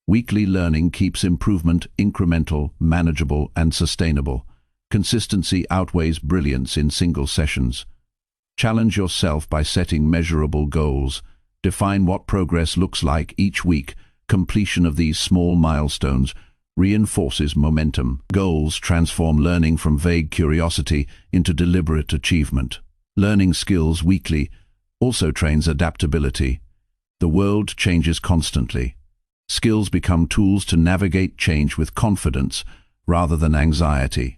Weekly learning keeps improvement incremental, manageable, and sustainable. Consistency outweighs brilliance in single sessions. Challenge yourself by setting measurable goals. Define what progress looks like each week. Completion of these small milestones reinforces momentum. Goals transform learning from vague curiosity into deliberate achievement. Learning skills weekly also trains adaptability. The world changes constantly. Skills become tools to navigate change with confidence rather than anxiety.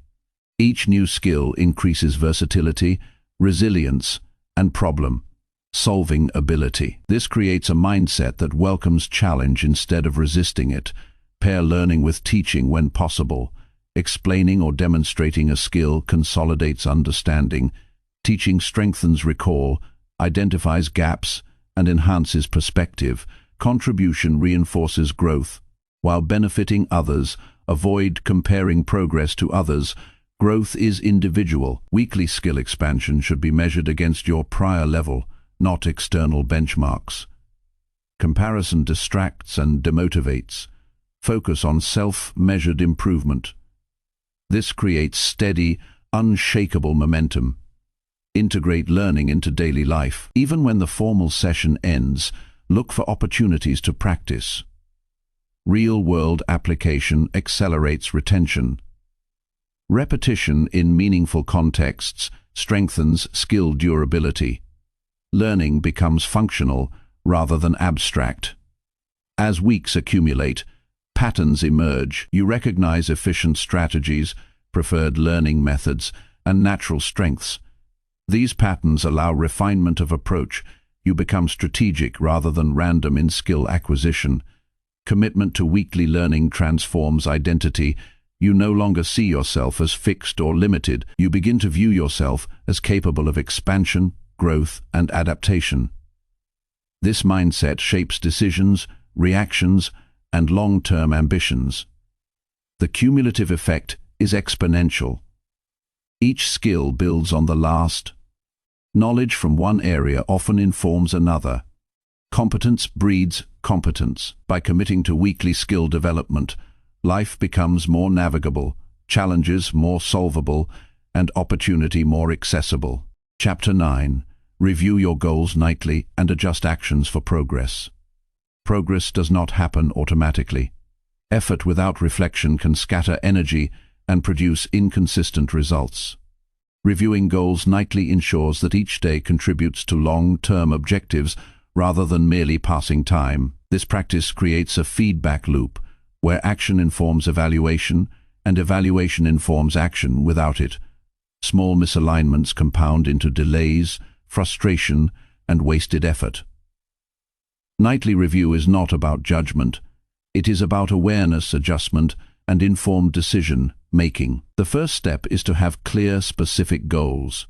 Each new skill increases versatility, resilience, and problem-solving ability. This creates a mindset that welcomes challenge instead of resisting it. Pair learning with teaching when possible. Explaining or demonstrating a skill consolidates understanding. Teaching strengthens recall, identifies gaps, and enhances perspective. Contribution reinforces growth. While benefiting others, avoid comparing progress to others. Growth is individual. Weekly skill expansion should be measured against your prior level, not external benchmarks. Comparison distracts and demotivates. Focus on self-measured improvement. This creates steady, unshakable momentum. Integrate learning into daily life. Even when the formal session ends, look for opportunities to practice. Real-world application accelerates retention. Repetition in meaningful contexts strengthens skill durability. Learning becomes functional rather than abstract. As weeks accumulate, patterns emerge. You recognize efficient strategies, preferred learning methods, and natural strengths. These patterns allow refinement of approach. You become strategic rather than random in skill acquisition. Commitment to weekly learning transforms identity. You no longer see yourself as fixed or limited. You begin to view yourself as capable of expansion, growth, and adaptation. This mindset shapes decisions, reactions, and long-term ambitions. The cumulative effect is exponential. Each skill builds on the last. Knowledge from one area often informs another. Competence breeds competence. By committing to weekly skill development, life becomes more navigable, challenges more solvable, and opportunity more accessible. Chapter 9. Review your goals nightly and adjust actions for progress. Progress does not happen automatically. Effort without reflection can scatter energy and produce inconsistent results. Reviewing goals nightly ensures that each day contributes to long-term objectives rather than merely passing time. This practice creates a feedback loop where action informs evaluation and evaluation informs action. Without it, small misalignments compound into delays, frustration, and wasted effort. Nightly review is not about judgment. It is about awareness, adjustment, and informed decision-making. The first step is to have clear, specific goals.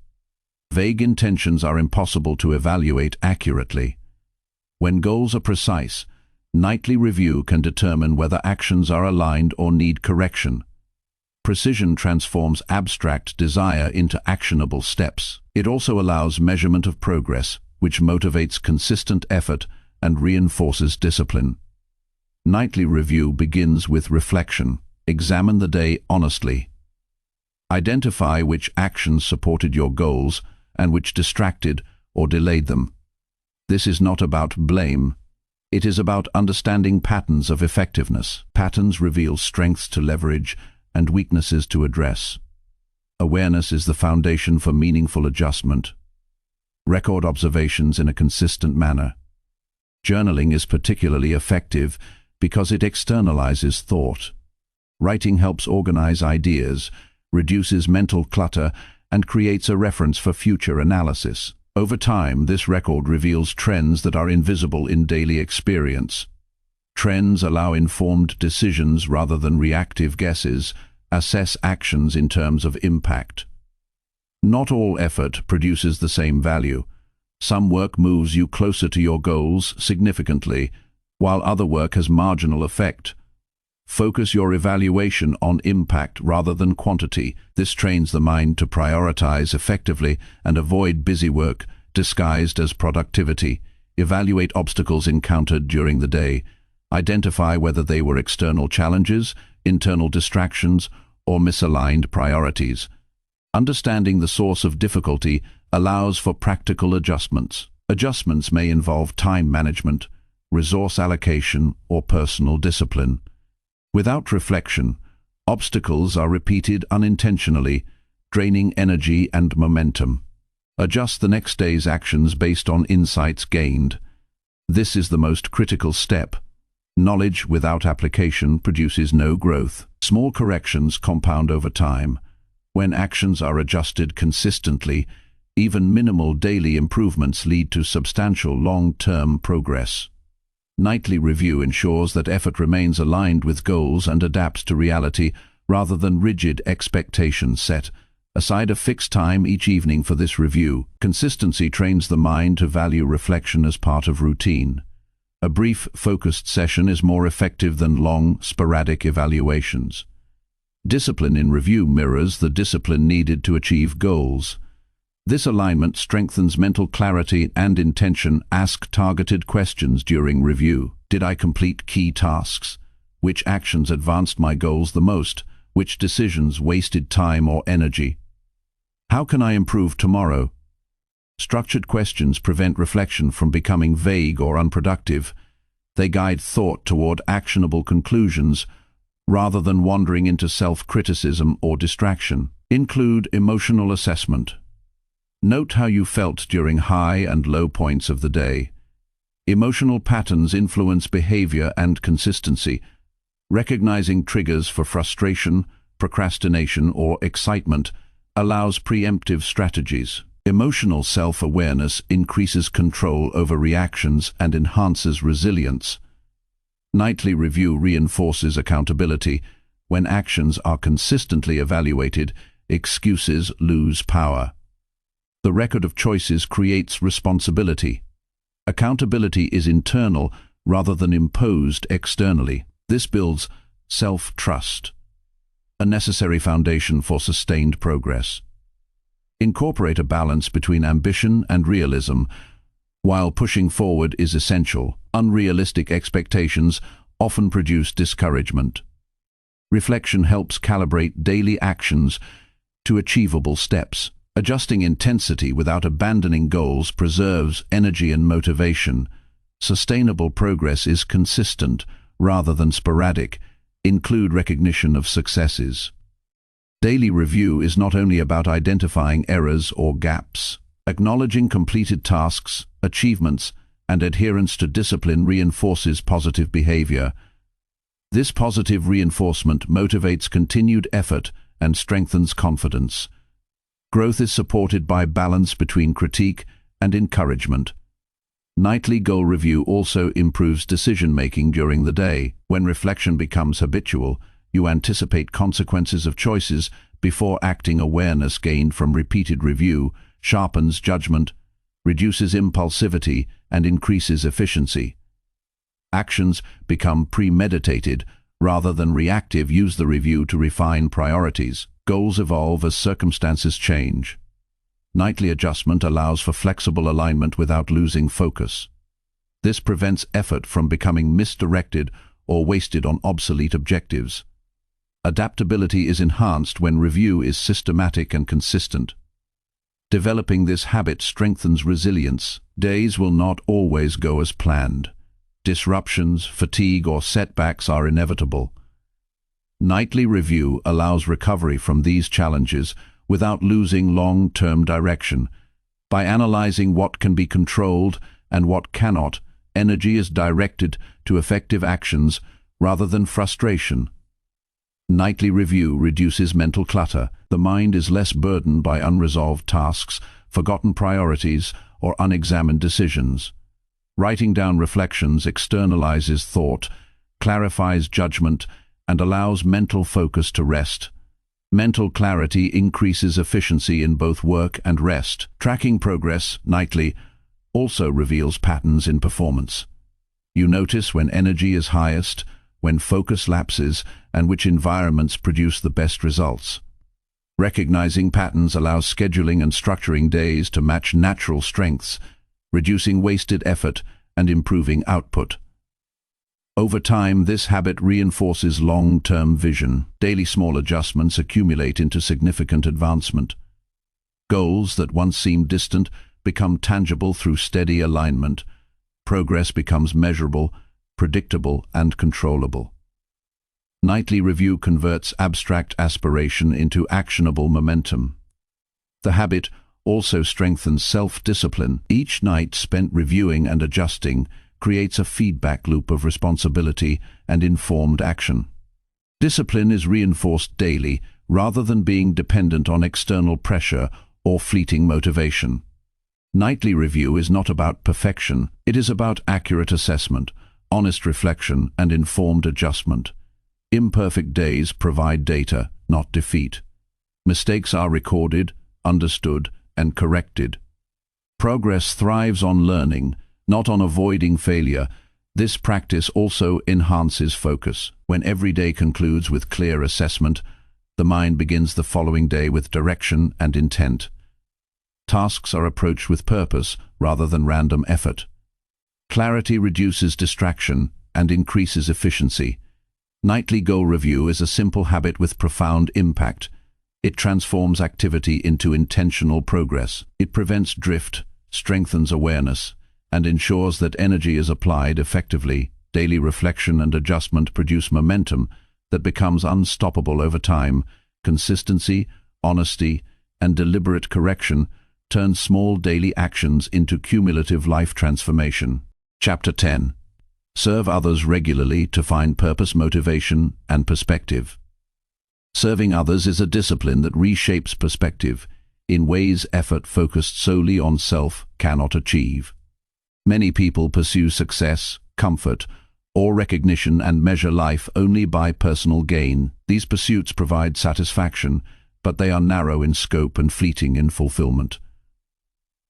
Vague intentions are impossible to evaluate accurately. When goals are precise, nightly review can determine whether actions are aligned or need correction. Precision transforms abstract desire into actionable steps. It also allows measurement of progress, which motivates consistent effort and reinforces discipline. Nightly review begins with reflection. Examine the day honestly. Identify which actions supported your goals and which distracted or delayed them. This is not about blame. It is about understanding patterns of effectiveness. Patterns reveal strengths to leverage and weaknesses to address. Awareness is the foundation for meaningful adjustment. Record observations in a consistent manner. Journaling is particularly effective because it externalizes thought. Writing helps organize ideas, reduces mental clutter, and creates a reference for future analysis. Over time, this record reveals trends that are invisible in daily experience. Trends allow informed decisions rather than reactive guesses. Assess actions in terms of impact. Not all effort produces the same value. Some work moves you closer to your goals significantly, while other work has marginal effect. Focus your evaluation on impact rather than quantity. This trains the mind to prioritize effectively and avoid busy work disguised as productivity. Evaluate obstacles encountered during the day. Identify whether they were external challenges, internal distractions, or misaligned priorities. Understanding the source of difficulty allows for practical adjustments. Adjustments may involve time management, resource allocation, or personal discipline. Without reflection, obstacles are repeated unintentionally, draining energy and momentum. Adjust the next day's actions based on insights gained. This is the most critical step. Knowledge without application produces no growth. Small corrections compound over time. When actions are adjusted consistently, even minimal daily improvements lead to substantial long-term progress. Nightly review ensures that effort remains aligned with goals and adapts to reality rather than rigid expectations set. Aside a fixed time each evening for this review, consistency trains the mind to value reflection as part of routine. A brief, focused session is more effective than long, sporadic evaluations. Discipline in review mirrors the discipline needed to achieve goals. This alignment strengthens mental clarity and intention. Ask targeted questions during review. Did I complete key tasks? Which actions advanced my goals the most? Which decisions wasted time or energy? How can I improve tomorrow? Structured questions prevent reflection from becoming vague or unproductive. They guide thought toward actionable conclusions rather than wandering into self-criticism or distraction. Include emotional assessment. Note how you felt during high and low points of the day. Emotional patterns influence behavior and consistency. Recognizing triggers for frustration, procrastination, or excitement allows preemptive strategies. Emotional self-awareness increases control over reactions and enhances resilience. Nightly review reinforces accountability. When actions are consistently evaluated, excuses lose power. The record of choices creates responsibility. Accountability is internal rather than imposed externally. This builds self-trust, a necessary foundation for sustained progress. Incorporate a balance between ambition and realism. While pushing forward is essential, unrealistic expectations often produce discouragement. Reflection helps calibrate daily actions to achievable steps. Adjusting intensity without abandoning goals preserves energy and motivation. Sustainable progress is consistent rather than sporadic. Include recognition of successes. Daily review is not only about identifying errors or gaps. Acknowledging completed tasks, achievements, and adherence to discipline reinforces positive behavior. This positive reinforcement motivates continued effort and strengthens confidence. Growth is supported by balance between critique and encouragement. Nightly goal review also improves decision-making during the day. When reflection becomes habitual, you anticipate consequences of choices before acting. Awareness gained from repeated review sharpens judgment, reduces impulsivity, and increases efficiency. Actions become premeditated rather than reactive. Use the review to refine priorities. Goals evolve as circumstances change. Nightly adjustment allows for flexible alignment without losing focus. This prevents effort from becoming misdirected or wasted on obsolete objectives. Adaptability is enhanced when review is systematic and consistent. Developing this habit strengthens resilience. Days will not always go as planned. Disruptions, fatigue, or setbacks are inevitable. Nightly review allows recovery from these challenges without losing long-term direction. By analyzing what can be controlled and what cannot, energy is directed to effective actions rather than frustration. Nightly review reduces mental clutter. The mind is less burdened by unresolved tasks, forgotten priorities, or unexamined decisions. Writing down reflections externalizes thought, clarifies judgment, and allows mental focus to rest. Mental clarity increases efficiency in both work and rest. Tracking progress nightly also reveals patterns in performance. You notice when energy is highest, when focus lapses, and which environments produce the best results. Recognizing patterns allows scheduling and structuring days to match natural strengths, reducing wasted effort and improving output. Over time, this habit reinforces long-term vision. Daily small adjustments accumulate into significant advancement. Goals that once seemed distant become tangible through steady alignment. Progress becomes measurable, predictable, and controllable. Nightly review converts abstract aspiration into actionable momentum. The habit also strengthens self-discipline. Each night spent reviewing and adjusting creates a feedback loop of responsibility and informed action. Discipline is reinforced daily rather than being dependent on external pressure or fleeting motivation. Nightly review is not about perfection, it is about accurate assessment, honest reflection, and informed adjustment. Imperfect days provide data, not defeat. Mistakes are recorded, understood, and corrected. Progress thrives on learning, not on avoiding failure. This practice also enhances focus. When every day concludes with clear assessment, the mind begins the following day with direction and intent. Tasks are approached with purpose rather than random effort. Clarity reduces distraction and increases efficiency. Nightly goal review is a simple habit with profound impact. It transforms activity into intentional progress. It prevents drift, strengthens awareness, and ensures that energy is applied effectively. Daily reflection and adjustment produce momentum that becomes unstoppable over time. Consistency, honesty, and deliberate correction turn small daily actions into cumulative life transformation. Chapter 10. Serve others regularly to find purpose, motivation, and perspective. Serving others is a discipline that reshapes perspective in ways effort focused solely on self cannot achieve. Many people pursue success, comfort, or recognition and measure life only by personal gain. These pursuits provide satisfaction, but they are narrow in scope and fleeting in fulfillment.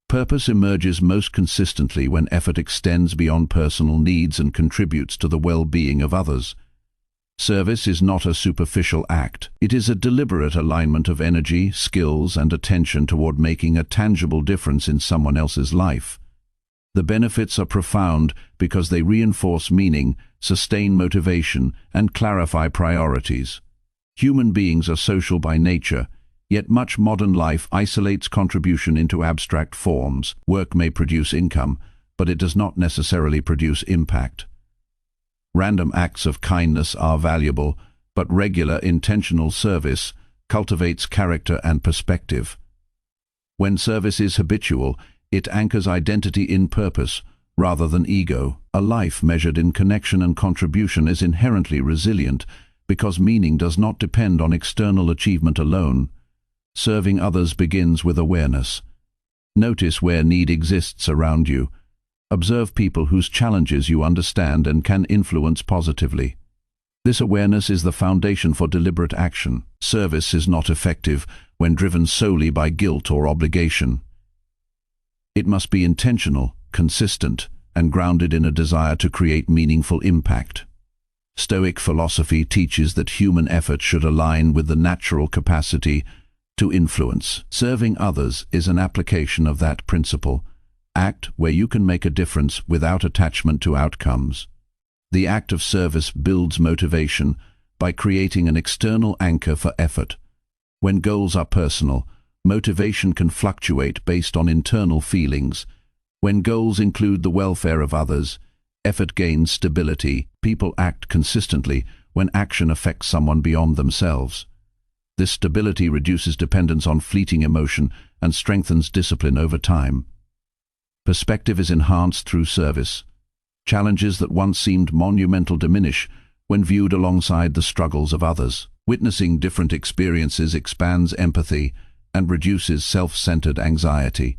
Purpose emerges most consistently when effort extends beyond personal needs and contributes to the well-being of others. Service is not a superficial act. It is a deliberate alignment of energy, skills, and attention toward making a tangible difference in someone else's life. The benefits are profound because they reinforce meaning, sustain motivation, and clarify priorities. Human beings are social by nature, yet much modern life isolates contribution into abstract forms. Work may produce income, but it does not necessarily produce impact. Random acts of kindness are valuable, but regular, intentional service cultivates character and perspective. When service is habitual, it anchors identity in purpose rather than ego. A life measured in connection and contribution is inherently resilient because meaning does not depend on external achievement alone. Serving others begins with awareness. Notice where need exists around you. Observe people whose challenges you understand and can influence positively. This awareness is the foundation for deliberate action. Service is not effective when driven solely by guilt or obligation. It must be intentional, consistent, and grounded in a desire to create meaningful impact. Stoic philosophy teaches that human effort should align with the natural capacity to influence. Serving others is an application of that principle. Act where you can make a difference without attachment to outcomes. The act of service builds motivation by creating an external anchor for effort. When goals are personal, motivation can fluctuate based on internal feelings. When goals include the welfare of others, effort gains stability. People act consistently when action affects someone beyond themselves. This stability reduces dependence on fleeting emotion and strengthens discipline over time. Perspective is enhanced through service. Challenges that once seemed monumental diminish when viewed alongside the struggles of others. Witnessing different experiences expands empathy and reduces self-centered anxiety.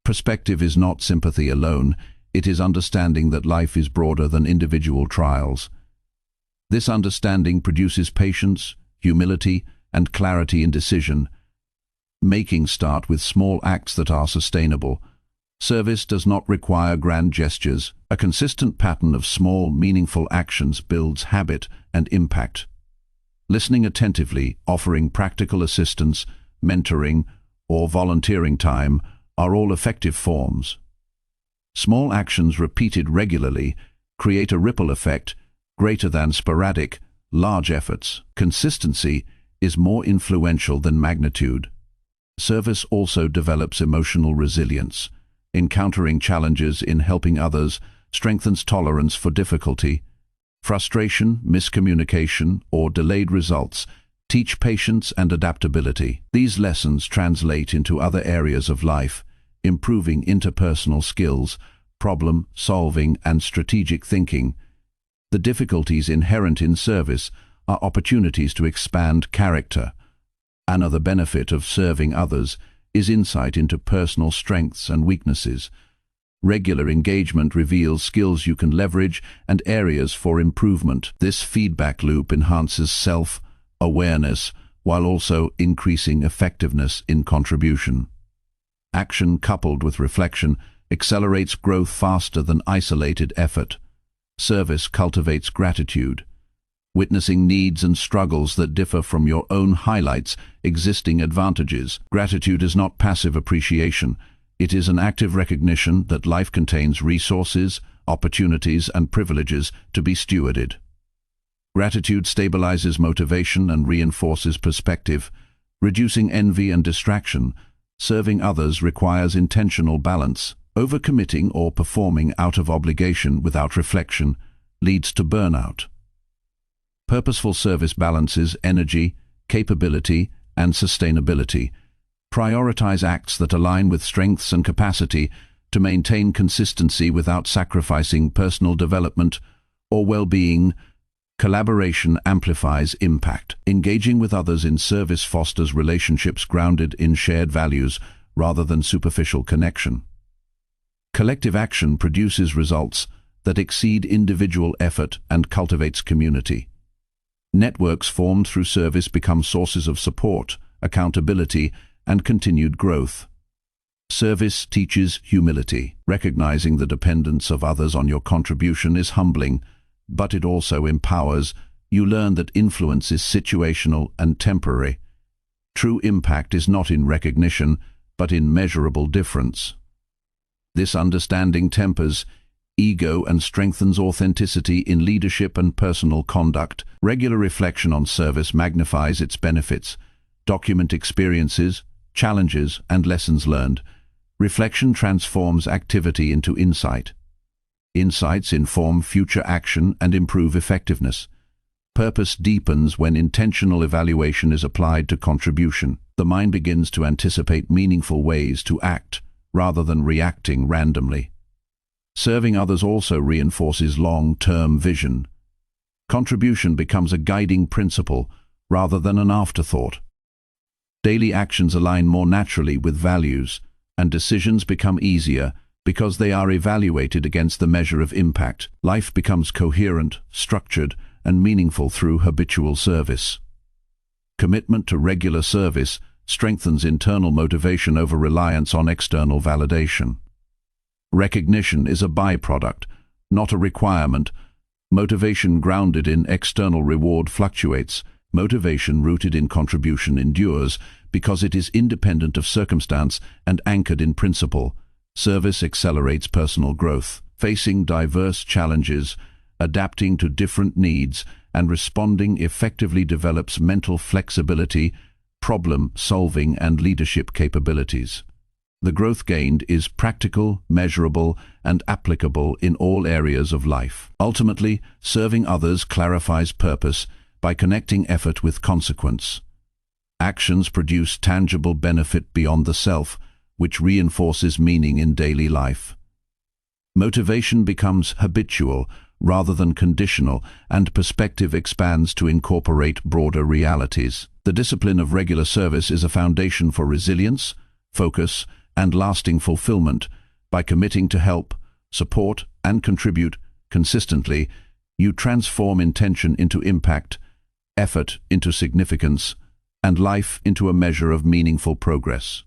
Perspective is not sympathy alone, it is understanding that life is broader than individual trials. This understanding produces patience, humility, and clarity in decision. Making start with small acts that are sustainable. Service does not require grand gestures. A consistent pattern of small, meaningful actions builds habit and impact. Listening attentively, offering practical assistance, mentoring, or volunteering time are all effective forms. Small actions repeated regularly create a ripple effect greater than sporadic, large efforts. Consistency is more influential than magnitude. Service also develops emotional resilience. Encountering challenges in helping others strengthens tolerance for difficulty. Frustration, miscommunication, or delayed results teach patience and adaptability. These lessons translate into other areas of life, improving interpersonal skills, problem solving, and strategic thinking. The difficulties inherent in service are opportunities to expand character. Another benefit of serving others is insight into personal strengths and weaknesses. Regular engagement reveals skills you can leverage and areas for improvement. This feedback loop enhances self-awareness while also increasing effectiveness in contribution. Action coupled with reflection accelerates growth faster than isolated effort. Service cultivates gratitude. Witnessing needs and struggles that differ from your own highlights existing advantages. Gratitude is not passive appreciation. It is an active recognition that life contains resources, opportunities, and privileges to be stewarded. Gratitude stabilizes motivation and reinforces perspective, reducing envy and distraction. Serving others requires intentional balance. Overcommitting or performing out of obligation without reflection leads to burnout. Purposeful service balances energy, capability, and sustainability. Prioritize acts that align with strengths and capacity to maintain consistency without sacrificing personal development or well-being. Collaboration amplifies impact. Engaging with others in service fosters relationships grounded in shared values rather than superficial connection. Collective action produces results that exceed individual effort and cultivates community. Networks formed through service become sources of support, accountability, and continued growth. Service teaches humility. Recognizing the dependence of others on your contribution is humbling, but it also empowers. You learn that influence is situational and temporary. True impact is not in recognition, but in measurable difference. This understanding tempers ego and strengthens authenticity in leadership and personal conduct. Regular reflection on service magnifies its benefits. Document experiences, challenges, and lessons learned. Reflection transforms activity into insight. Insights inform future action and improve effectiveness. Purpose deepens when intentional evaluation is applied to contribution. The mind begins to anticipate meaningful ways to act rather than reacting randomly. Serving others also reinforces long-term vision. Contribution becomes a guiding principle rather than an afterthought. Daily actions align more naturally with values, and decisions become easier because they are evaluated against the measure of impact. Life becomes coherent, structured, and meaningful through habitual service. Commitment to regular service strengthens internal motivation over reliance on external validation. Recognition is a byproduct, not a requirement. Motivation grounded in external reward fluctuates. Motivation rooted in contribution endures because it is independent of circumstance and anchored in principle. Service accelerates personal growth. Facing diverse challenges, adapting to different needs, and responding effectively develops mental flexibility, problem solving, and leadership capabilities. The growth gained is practical, measurable, and applicable in all areas of life. Ultimately, serving others clarifies purpose by connecting effort with consequence. Actions produce tangible benefit beyond the self, which reinforces meaning in daily life. Motivation becomes habitual rather than conditional, and perspective expands to incorporate broader realities. The discipline of regular service is a foundation for resilience, focus, and lasting fulfillment. By committing to help, support, and contribute consistently, you transform intention into impact, effort into significance, and life into a measure of meaningful progress.